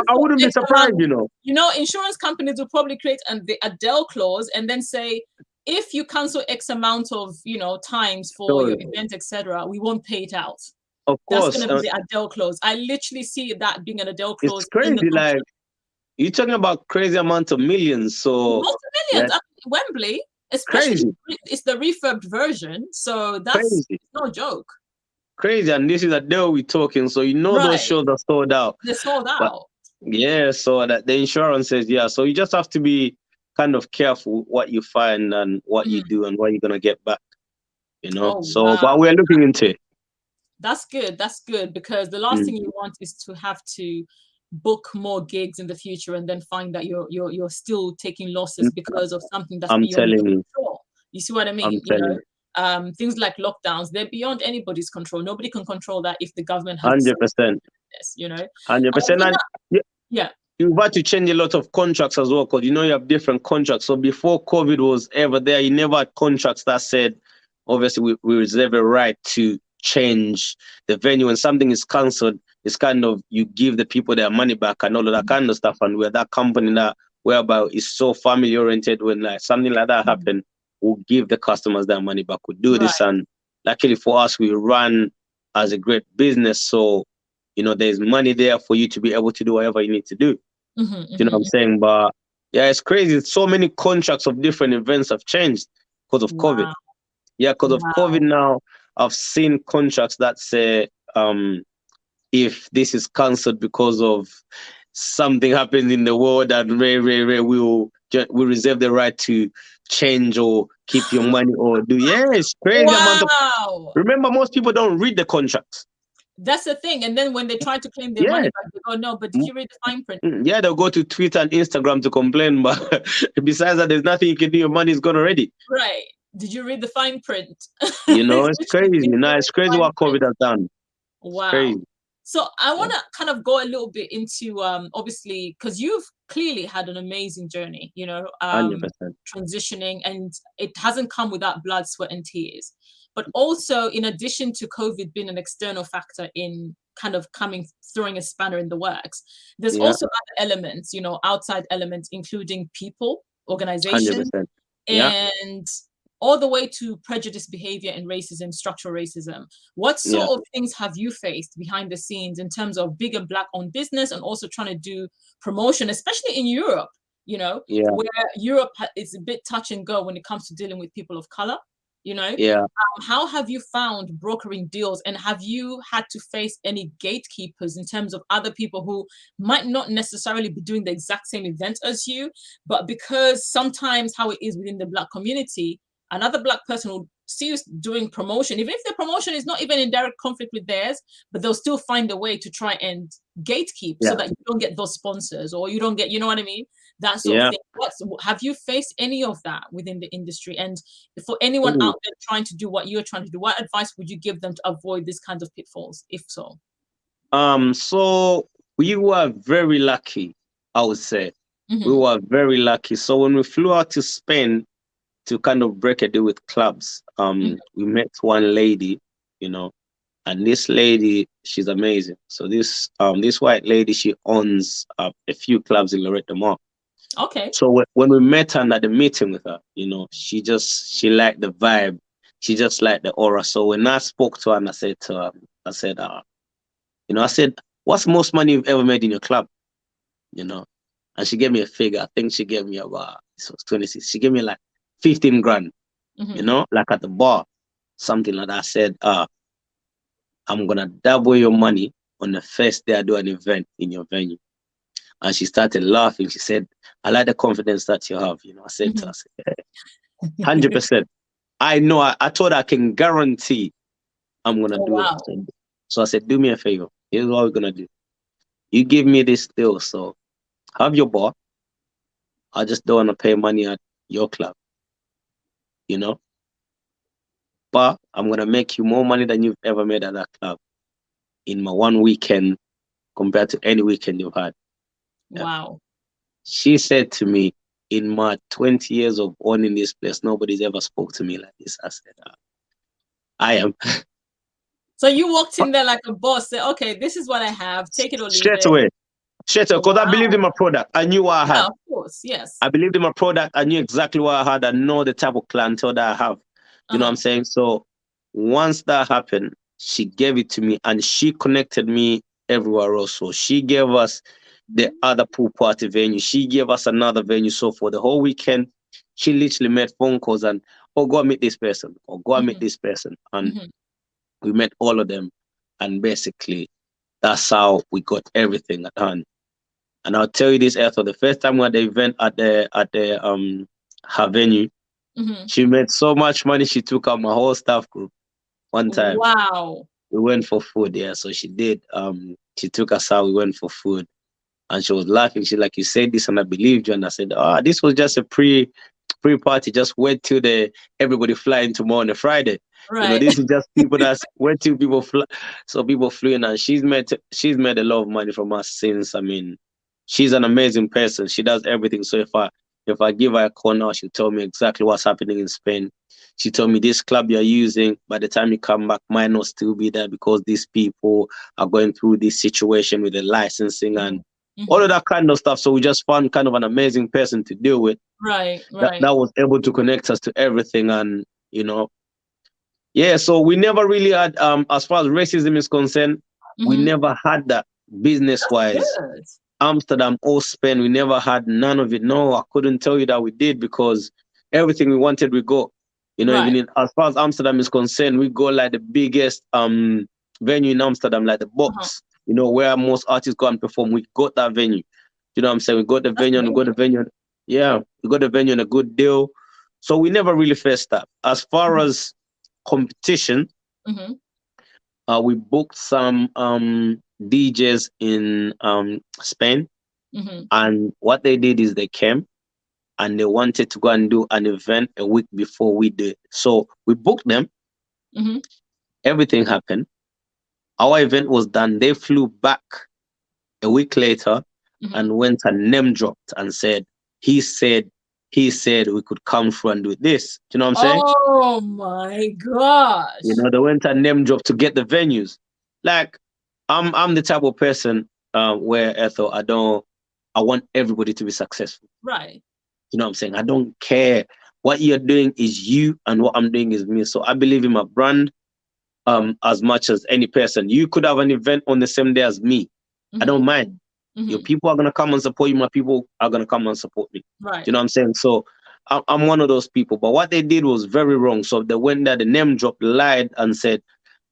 wouldn't be surprised, you know. You know, insurance companies will probably create the Adele clause and then say, if you cancel X amount of, times for your event, etc., we won't pay it out. Of course. That's going to be the Adele clause. I literally see that being an Adele clause. It's crazy. Like, you're talking about crazy amount of millions. So multi-millions. Wembley, especially, it's the refurbed version. So that's no joke. Crazy. And this is Adele we're talking. So those shows are sold out. They're sold out. Yeah. So that the insurance says, So you just have to be kind of careful what you find and what you do and what you're going to get back. But we're looking into it. That's good. That's good, because the last thing you want is to have to book more gigs in the future and then find that you're still taking losses because of something that's beyond your control. You see what I mean? Things like lockdowns, they're beyond anybody's control. Nobody can control that if the government has 100%. 100%. You've had to change a lot of contracts as well, because you have different contracts. So before COVID was ever there, you never had contracts that said, obviously, we reserve a right to change the venue. When something is cancelled, it's kind of, you give the people their money back and all of that kind of stuff. And we're that company that whereby is so family oriented, when like something like that happen, we'll give the customers their money back. We'll do this, and luckily for us, we run as a great business. So there's money there for you to be able to do whatever you need to do. You know what I'm saying? But yeah, it's crazy. So many contracts of different events have changed because of COVID. Yeah, because of COVID now, I've seen contracts that say, if this is cancelled because of something happens in the world, and we'll reserve the right to change or keep your money or do. Yeah, it's crazy amount of. Remember, most people don't read the contracts. That's the thing. And then when they try to claim their money back, they go, no, but did you read the fine print? Yeah, they'll go to Twitter and Instagram to complain, but besides that, there's nothing you can do. Your money is gone already. Right. Did you read the fine print? It's crazy. It's crazy what COVID has done. Wow. Crazy. So I want to kind of go a little bit into, obviously, because you've clearly had an amazing journey, 100%. Transitioning, and it hasn't come without blood, sweat, and tears. But also, in addition to COVID being an external factor in kind of throwing a spanner in the works, there's also other elements, outside elements, including people, organizations, 100%. and all the way to prejudice behavior and racism, structural racism. What sort of things have you faced behind the scenes in terms of big and black-owned business, and also trying to do promotion, especially in Europe, where Europe is a bit touch and go when it comes to dealing with people of color? you know? Yeah. How have you found brokering deals, and have you had to face any gatekeepers in terms of other people who might not necessarily be doing the exact same event as you, but because sometimes how it is within the Black community, another Black person will see you doing promotion, even if the promotion is not even in direct conflict with theirs, but they'll still find a way to try and gatekeep so that you don't get those sponsors, or you don't get, you know what I mean? That sort of thing. Have you faced any of that within the industry? And for anyone out there trying to do what you're trying to do, what advice would you give them to avoid this kind of pitfalls, if so? So we were very lucky, I would say. We were very lucky. So when we flew out to Spain to kind of break a deal with clubs, we met one lady, you know, and this lady, she's amazing. So this white lady, she owns a few clubs in Loreto Mall. Okay. So when we met her and at the meeting with her, you know, she liked the vibe. She just liked the aura. So when I spoke to her and I said to her, I said, what's the most money you've ever made in your club? You know, and she gave me a figure. I think she gave me about, this was 26. She gave me like 15 grand, you know, like at the bar, something like that. I said, I'm going to double your money on the first day I do an event in your venue. And she started laughing. She said, I like the confidence that you have. You know, I said to her, 100%. I know, I told her I can guarantee I'm going to do it. So I said, do me a favor. Here's what we're going to do. You give me this deal. So have your bar. I just don't want to pay money at your club, you know. But I'm going to make you more money than you've ever made at that club in my one weekend compared to any weekend you've had. Wow. She said to me, in my 20 years of owning this place, nobody's ever spoke to me like this. I said, I am. So you walked in there like a boss, said, okay, this is what I have, take it or leave Straight it. away, because I believed in my product. I knew what I had. Yeah, of course, yes. I believed in my product. I knew exactly what I had. I know the type of clientele that I have. You know what I'm saying? So once that happened, she gave it to me and she connected me everywhere else. So she gave us the other pool party venue. She gave us another venue. So for the whole weekend, she literally made phone calls and, oh, go and meet this person, or go and meet this person. And we met all of them. And basically, that's how we got everything at hand. And I'll tell you this, Ethel, the first time we had the event at her venue, she made so much money, she took out my whole staff group one time. Wow. We went for food, so she did. She took us out, we went for food. And she was laughing. She like, you said this and I believed you. And I said, this was just a pre-party. Just wait till everybody flying tomorrow on a Friday. Right. You know, this is just people that's wait till people fly. So people flew in, and she's made a lot of money from us since. I mean, she's an amazing person. She does everything. So if I give her a call now, she'll tell me exactly what's happening in Spain. She told me this club you're using, by the time you come back, might not still be there because these people are going through this situation with the licensing and all of that kind of stuff. So we just found kind of an amazing person to deal with. Right. That was able to connect us to everything. And, you know, so we never really had, as far as racism is concerned, we never had that business-wise. Amsterdam or Spain, we never had none of it. No, I couldn't tell you that we did, because everything we wanted, we got. You know, even as far as Amsterdam is concerned, we go like the biggest venue in Amsterdam, like the Box. You know, where most artists go and perform. We got that venue. You know what I'm saying? We got the venue, and we got the venue. Yeah, we got the venue on a good deal. So we never really faced that. As far as competition, we booked some DJs in Spain, and what they did is they came and they wanted to go and do an event a week before we did. So we booked them. Everything happened. Our event was done. They flew back a week later and went and name dropped and said, he said we could come through and do this. Do you know what I'm saying? Oh my gosh. You know, they went and name dropped to get the venues. Like, I'm the type of person where, Ethel, I want everybody to be successful. Right. You know what I'm saying? I don't care. What you're doing is you, and what I'm doing is me. So I believe in my brand as much as any person. You could have an event on the same day as me. I don't mind. Your people are going to come and support you. My people are going to come and support me. Right. You know what I'm saying? So I'm one of those people. But what they did was very wrong. So they went there, the name dropped, lied, and said,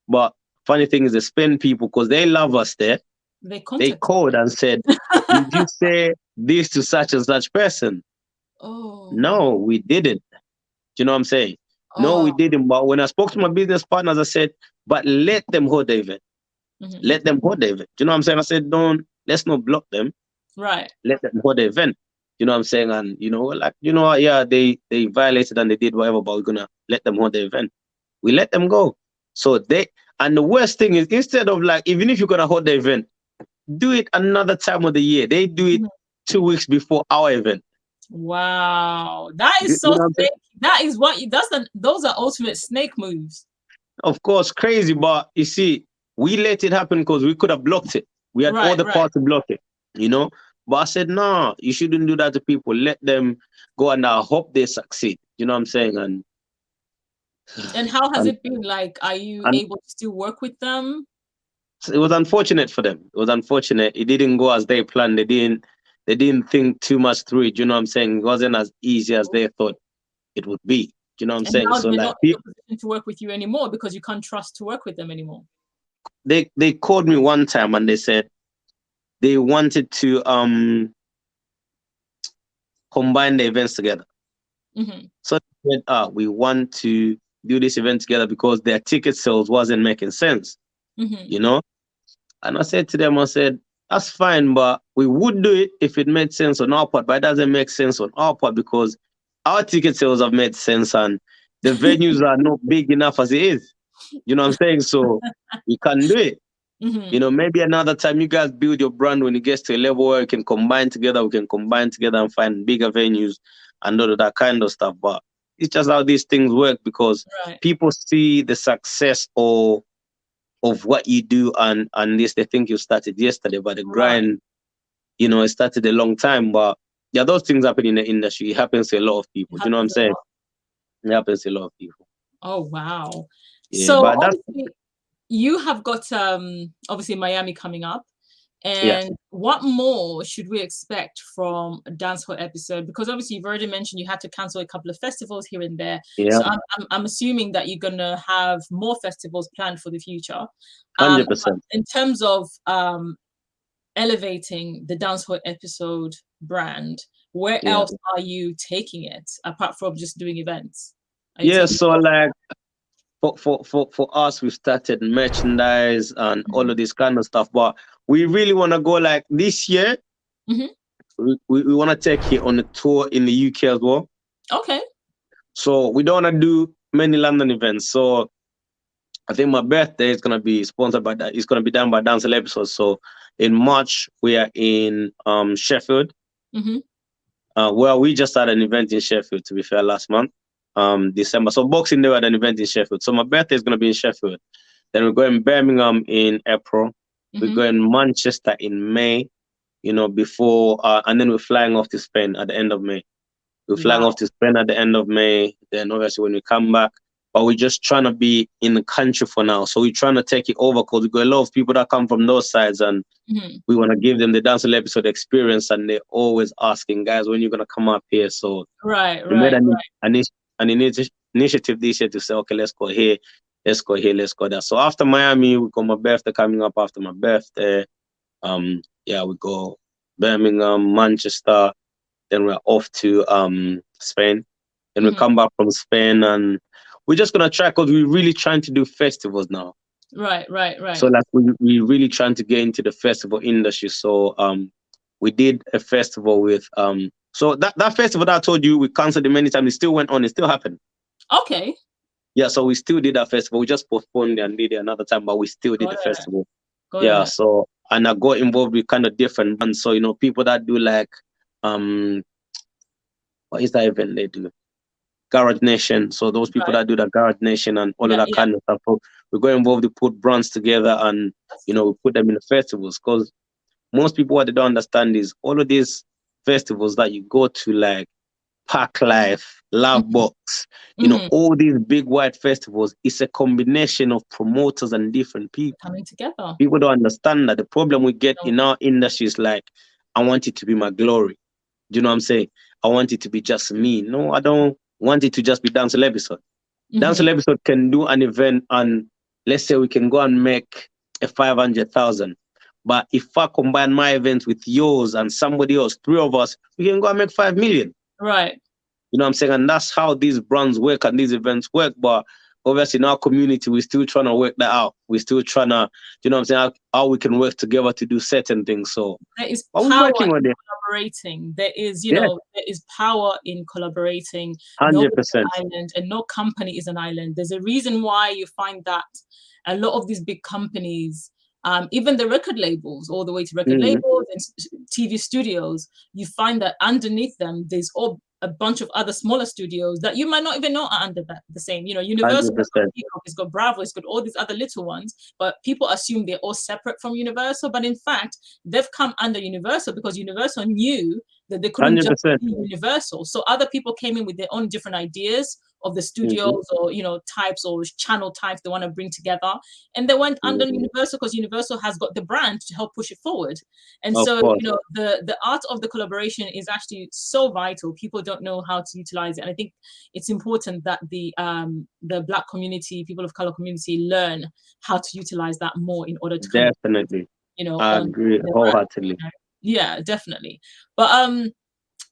but funny thing is, they spend people because they love us there. They called and said, did you say this to such and such person? Oh. No, we didn't. Do you know what I'm saying? No, we didn't. But when I spoke to my business partners, I said, but let them hold the event. Let them hold the event. Do you know what I'm saying? I said, let's not block them. Right. Let them hold the event. You know what I'm saying? And, yeah, they violated and they did whatever, but we're going to let them hold the event. We let them go. So and the worst thing is, instead of like, even if you're going to hold the event, do it another time of the year. They do it 2 weeks before our event. Wow. That is so snake. That is those are ultimate snake moves. Of course, crazy, but you see, we let it happen because we could have blocked it. We had all the power to block it, But I said, no, you shouldn't do that to people. Let them go, and I hope they succeed. You know what I'm saying? And how has it been? Like, are you able to still work with them? It was unfortunate for them. It was unfortunate. It didn't go as they planned. They didn't think too much through it. You know what I'm saying? It wasn't as easy as they thought it would be. You know what I'm saying? Now so they're not in a position to work with you anymore because you can't trust to work with them anymore. They called me one time and they said they wanted to combine the events together. So they said, we want to do this event together because their ticket sales wasn't making sense. And I said to them, that's fine, but we would do it if it made sense on our part, but it doesn't make sense on our part because our ticket sales have made sense and the venues are not big enough as it is. You know what I'm saying? So we can't do it. Maybe another time you guys build your brand when it gets to a level where we can combine together and find bigger venues and all of that kind of stuff. But it's just how these things work because people see the success of what you do and this, they think you started yesterday, but the grind, it started a long time. But yeah, those things happen in the industry. It happens to a lot of people. Do you know what I'm saying? It happens to a lot of people. Oh, wow. Yeah, so but obviously you have got obviously Miami coming up. And what more should we expect from a Dancehall episode? Because obviously you've already mentioned you had to cancel a couple of festivals here and there. Yeah. So I'm assuming that you're going to have more festivals planned for the future. 100%. In terms of elevating the Dancehall episode brand, where else are you taking it apart from just doing events? So like for us, we started merchandise and all of this kind of stuff, but we really want to go like this year. We want to take it on a tour in the UK as well. Okay. So we don't want to do many London events. So I think my birthday is going to be sponsored by that. It's going to be done by Dancehall Episodes. So in March, we are in Sheffield. Well, we just had an event in Sheffield, to be fair, last month, December. So Boxing Day, we had an event in Sheffield. So my birthday is going to be in Sheffield. Then we're going Birmingham in April. We're going Manchester in May, before, and then we're flying off to Spain at the end of May. We're flying off to Spain at the end of May. Then obviously when we come back, but we're just trying to be in the country for now. So we're trying to take it over because we got a lot of people that come from those sides and we want to give them the Dancehall episode experience. And they're always asking, guys, when you're going to come up here? So we made an initiative this year to say, okay, let's go here, let's go here, let's go there. So after Miami, we got my birthday coming up after my birthday. We go Birmingham, Manchester, then we're off to Spain. Then we come back from Spain and we're just gonna try because we're really trying to do festivals now. Right. So like we're really trying to get into the festival industry. So we did a festival with so that festival that I told you we cancelled it many times, it still went on, it still happened. Okay. Yeah, so we still did that festival. We just postponed it and did it another time, but we still did the festival. So and I got involved with kind of different bands. So people that do like what is that event they do? Garage Nation. So those people that do the Garage Nation and all of that kind of stuff. So we got involved to put brands together and we put them in the festivals because most people what they don't understand is all of these festivals that you go to like Park Life, Love Box, all these big white festivals, it's a combination of promoters and different people coming together. People don't understand that. The problem we get in our industry is like, I want it to be my glory. Do you know what I'm saying? I want it to be just me. No, I don't want it to just be Dancehall episode. Mm-hmm. Dancehall episode can do an event and let's say we can go and make a 500,000. But if I combine my event with yours and somebody else, 3 of us, we can go and make 5 million. Right. You know what I'm saying? And that's how these brands work and these events work. But obviously in our community, we're still trying to work that out. We're still trying to, you know what I'm saying, how we can work together to do certain things. So there is we're power working on in it. collaborating. There is, you know, there is power in collaborating. 100%. Nobody's an island and no company is an island. There's a reason why you find that a lot of these big companies, even the record labels, all the way to record labels and TV studios, you find that underneath them, there's all a bunch of other smaller studios that you might not even know are under the same. You know, Universal has got Peacock, it's got Bravo, it's got all these other little ones, but people assume they're all separate from Universal. But in fact, they've come under Universal because Universal knew that they couldn't 100%. just be Universal. So other people came in with their own different ideas of the studios or, you know, types or channel types they want to bring together. And they went under Universal because Universal has got the brand to help push it forward. And so, you know, the art of the collaboration is actually so vital. People don't know how to utilize it. And I think it's important that the Black community, people of color community learn how to utilize that more in order to definitely, you know, I agree wholeheartedly. Yeah, definitely. But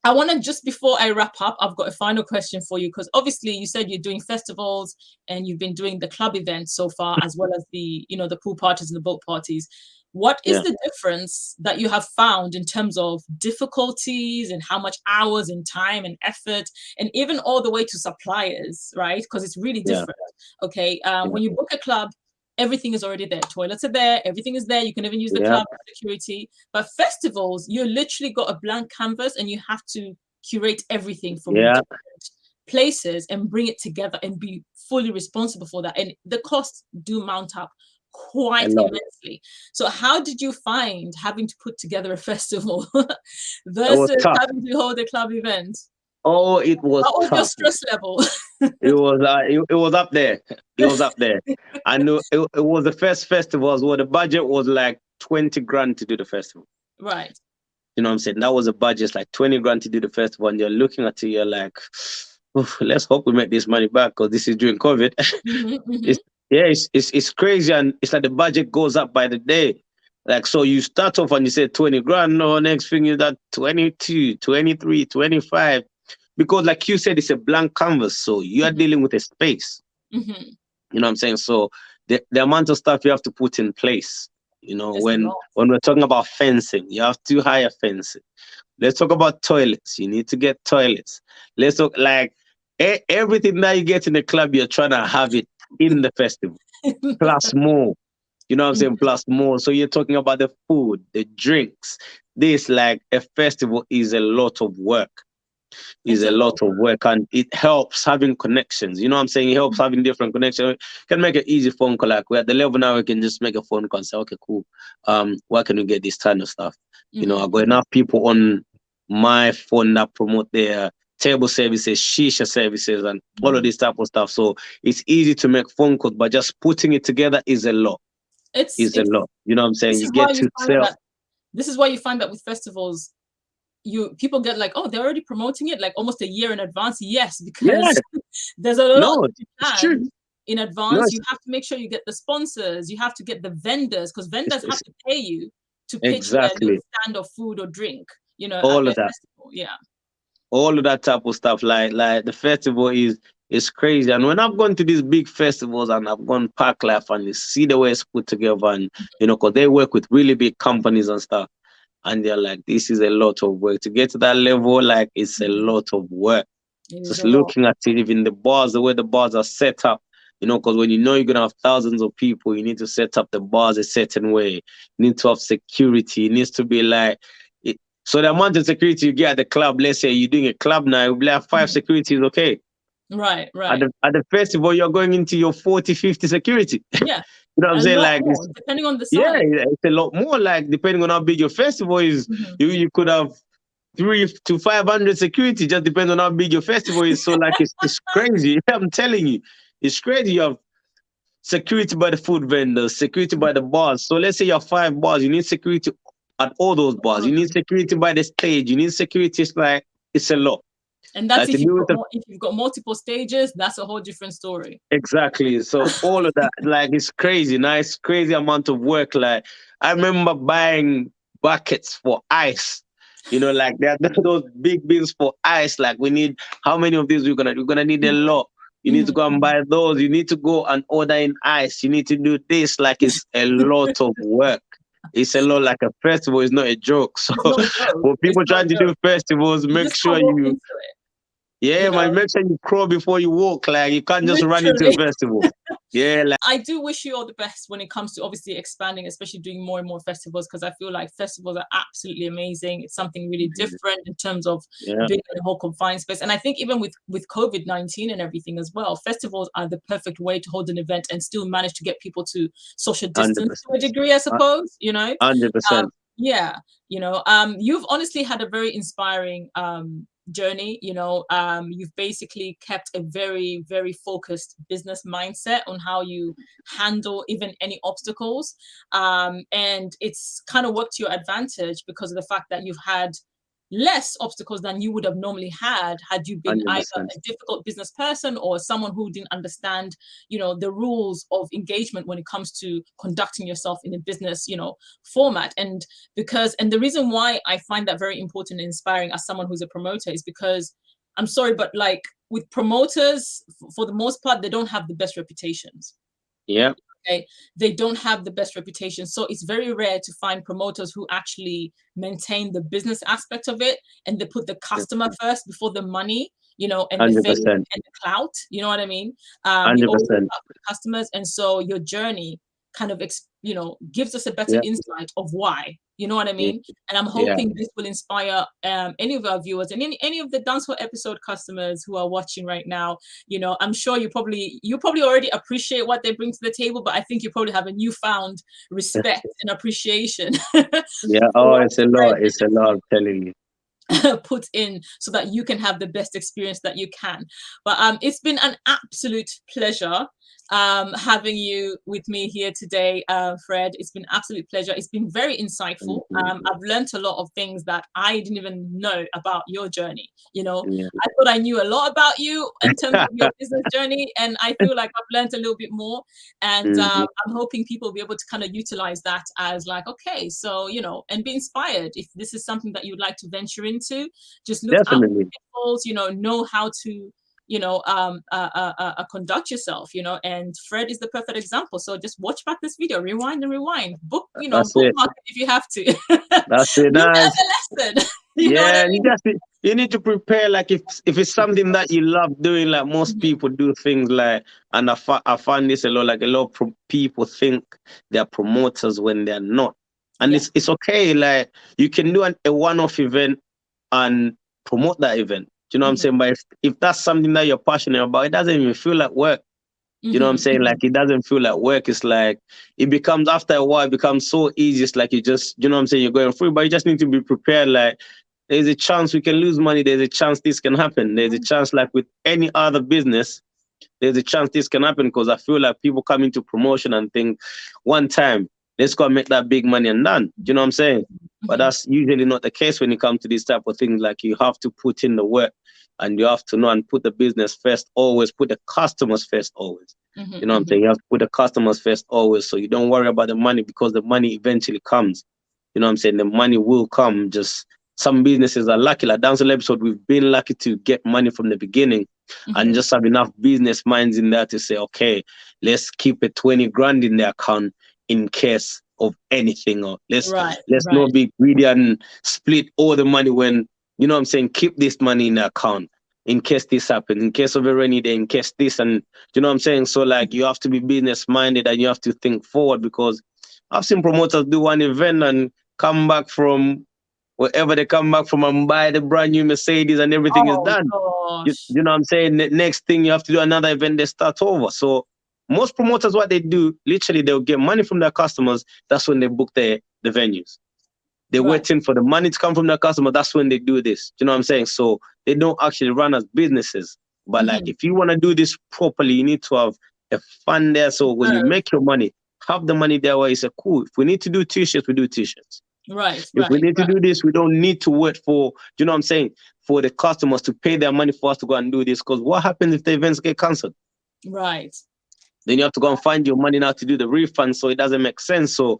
I want to, just before I wrap up, I've got a final question for you, because obviously you said you're doing festivals and you've been doing the club events so far, as well as the, you know, the pool parties and the boat parties. What is the difference that you have found in terms of difficulties and how much hours and time and effort, and even all the way to suppliers, right? Because it's really different. Okay. When you book a club, everything is already there. Toilets are there. Everything is there. You can even use the club security. But festivals, you literally got a blank canvas and you have to curate everything from different places and bring it together and be fully responsible for that. And the costs do mount up quite immensely. So how did you find having to put together a festival versus having to hold a club event? Oh, it was What was tough. your stress level? It was up there. It was up there. I knew it was the first festival where the budget was like 20 grand to do the festival. Right. You know what I'm saying? That was a budget, like 20 grand to do the festival. And you're looking at it, you're like, let's hope we make this money back, because this is during COVID. It's crazy. And it's like the budget goes up by the day. Like, so you start off and you say 20 grand. No, next thing is that 22, 23, 25. Because like you said, it's a blank canvas. So you are dealing with a space. You know what I'm saying? So the amount of stuff you have to put in place, you know, when we're talking about fencing, you have to hire fencing. Let's talk about toilets. You need to get toilets. Let's talk like everything that you get in the club, you're trying to have it in the festival. Plus more. You know what I'm saying? Plus more. So you're talking about the food, the drinks. This, like, a festival is a lot of work. Is a lot of work, and it helps having connections. You know what I'm saying? It helps having different connections. You can make an easy phone call. Like, we're at the level now, we can just make a phone call and say, okay, cool. Where can we get this kind of stuff? You know, I've got enough people on my phone that promote their table services, shisha services, and all of this type of stuff. So it's easy to make phone calls, but just putting it together is a lot. It's a lot. You know what I'm saying? You get to sell. This is why you find that with festivals, people get like, oh, they're already promoting it like almost a year in advance. Yes, because there's a lot to plan in advance. You have to make sure you get the sponsors. You have to get the vendors, because vendors have to pay you to pitch their little stand of food or drink. You know, all of that. Festival. Yeah, all of that type of stuff. Like the festival is crazy. And when I've gone to these big festivals and I've gone Park Life and you see the way it's put together, and you know, because they work with really big companies and stuff. And they're like, this is a lot of work. To get to that level, like, it's a lot of work. Just looking at it, even the bars, the way the bars are set up, you know, because when you know you're going to have thousands of people, you need to set up the bars a certain way. You need to have security. It needs to be like, so the amount of security you get at the club, let's say you're doing a club now, you'll be like 5 security is okay. Right. At the festival, you're going into your 40, 50 security. Yeah. You know what I'm saying? Like, depending on the size. Yeah, it's a lot more. Like, depending on how big your festival is, you could have 300 to 500 security. Just depends on how big your festival is. So, like, it's crazy. I'm telling you, it's crazy. You have security by the food vendors, security by the bars. So let's say you have 5 bars, you need security at all those bars. You need security by the stage. You need security. It's like, it's a lot. And that's like, if you've got multiple stages, that's a whole different story. Exactly. So all of that, like, it's crazy. Nice, crazy amount of work. Like, I remember buying buckets for ice. You know, like there are those big bins for ice. Like, we need, how many of these we're gonna need a lot. You need to go and buy those. You need to go and order in ice. You need to do this. Like, it's a lot of work. It's a lot. Like, a festival is not a joke. So for people trying to do festivals, make sure you. Yeah, man, make sure you crawl before you walk. Like, you can't just run into a festival. Yeah, like, I do wish you all the best when it comes to obviously expanding, especially doing more and more festivals, because I feel like festivals are absolutely amazing. It's something really different in terms of being in a whole confined space. And I think even with COVID-19 and everything as well, festivals are the perfect way to hold an event and still manage to get people to social distance 100%. To a degree, I suppose, you know? 100%. Yeah, you know, you've honestly had a very inspiring journey. You know, you've basically kept a very, very focused business mindset on how you handle even any obstacles, and it's kind of worked to your advantage because of the fact that you've had less obstacles than you would have normally had you been 100%. Either a difficult business person or someone who didn't understand, you know, the rules of engagement when it comes to conducting yourself in a business, you know, format. And the reason why I find that very important and inspiring as someone who's a promoter is because, I'm sorry, but like with promoters, for the most part, they don't have the best reputations. Yeah. Okay, they don't have the best reputation. So it's very rare to find promoters who actually maintain the business aspect of it and they put the customer first before the money, you know, and 100%. The fame and the clout. You know what I mean? 100%. The customers. And so your journey kind of, you know, gives us a better insight of why. You know what I mean? And I'm hoping this will inspire any of our viewers and any of the Dancehall episode customers who are watching right now. You know, I'm sure you probably already appreciate what they bring to the table, but I think you probably have a newfound respect and appreciation. Yeah. Oh, it's a lot. It's a lot, I'm telling you. Put in so that you can have the best experience that you can. But it's been an absolute pleasure having you with me here today, Fred. It's been an absolute pleasure. It's been very insightful. I've learned a lot of things that I didn't even know about your journey. You know, I thought I knew a lot about you in terms of your business journey, and I feel like I've learned a little bit more. And I'm hoping people will be able to kind of utilize that as like, okay, so, you know, and be inspired. If this is something that you'd like to venture into, just look out for pitfalls, you know how to, you know, conduct yourself, you know, and Fred is the perfect example. So just watch back this video, rewind and rewind, bookmark it if you have to. That's it. Nice. Lesson. Yeah, I mean? You need to prepare. Like, if it's something that you love doing, like most people do things like, and I find this a lot. Like, a lot of people think they're promoters when they're not, and it's okay. Like, you can do a one-off event and promote that event. You know what I'm saying? But if that's something that you're passionate about, it doesn't even feel like work. You know what I'm saying? Like, it doesn't feel like work. It's like, it becomes, after a while, it becomes so easy. It's like, you just, you know what I'm saying? You're going through, but you just need to be prepared. Like, there's a chance we can lose money. There's a chance this can happen. There's a chance, like with any other business, there's a chance this can happen, because I feel like people come into promotion and think, one time, let's go and make that big money and done. You know what I'm saying? But that's usually not the case when it comes to these type of things. Like, you have to put in the work, and you have to know and put the business first always, put the customers first always. You know what I'm saying? You have to put the customers first always, so you don't worry about the money, because the money eventually comes. You know what I'm saying? The money will come. Just some businesses are lucky. Like Dancehall episode, we've been lucky to get money from the beginning and just have enough business minds in there to say, okay, let's keep a 20 grand in the account in case of anything, or let's not be greedy and split all the money when, you know what I'm saying, keep this money in the account in case this happens, in case of a rainy day, in case this, and you know what I'm saying? So like, you have to be business minded and you have to think forward, because I've seen promoters do one event and come back from wherever they come back from and buy the brand new Mercedes and everything is done. You know what I'm saying? The next thing, you have to do another event, they start over. So most promoters, what they do, literally, they'll get money from their customers. That's when they book the venues. They're waiting for the money to come from their customer. That's when they do this. You know what I'm saying? So they don't actually run as businesses. But like, if you want to do this properly, you need to have a fund there. So when you make your money, have the money there where you say, cool, if we need to do t-shirts, we do t-shirts. Right. If we need to do this, we don't need to wait for, you know what I'm saying, for the customers to pay their money for us to go and do this. Because what happens if the events get cancelled? Right. Then you have to go and find your money now to do the refund. So it doesn't make sense. So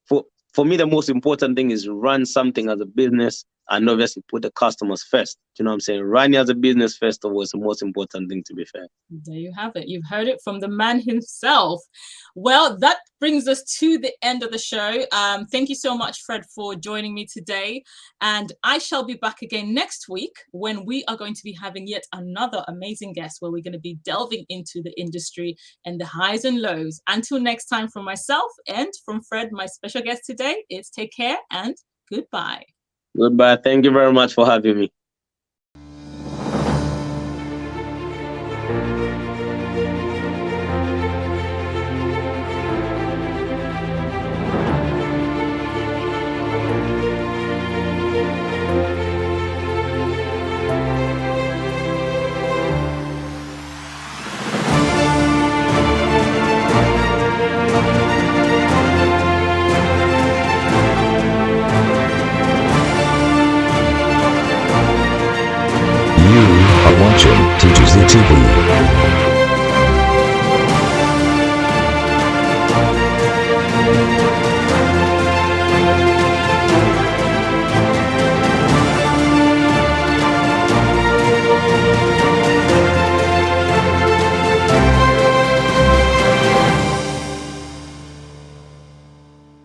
for me, the most important thing is run something as a business and obviously put the customers first. You know what I'm saying? Running as a business first of all is the most important thing, to be fair. There you have it. You've heard it from the man himself. Well, that brings us to the end of the show. Thank you so much, Fred, for joining me today. And I shall be back again next week when we are going to be having yet another amazing guest where we're going to be delving into the industry and the highs and lows. Until next time, from myself and from Fred, my special guest today, it's take care and goodbye. Goodbye. Thank you very much for having me. You are watching TGZ TV.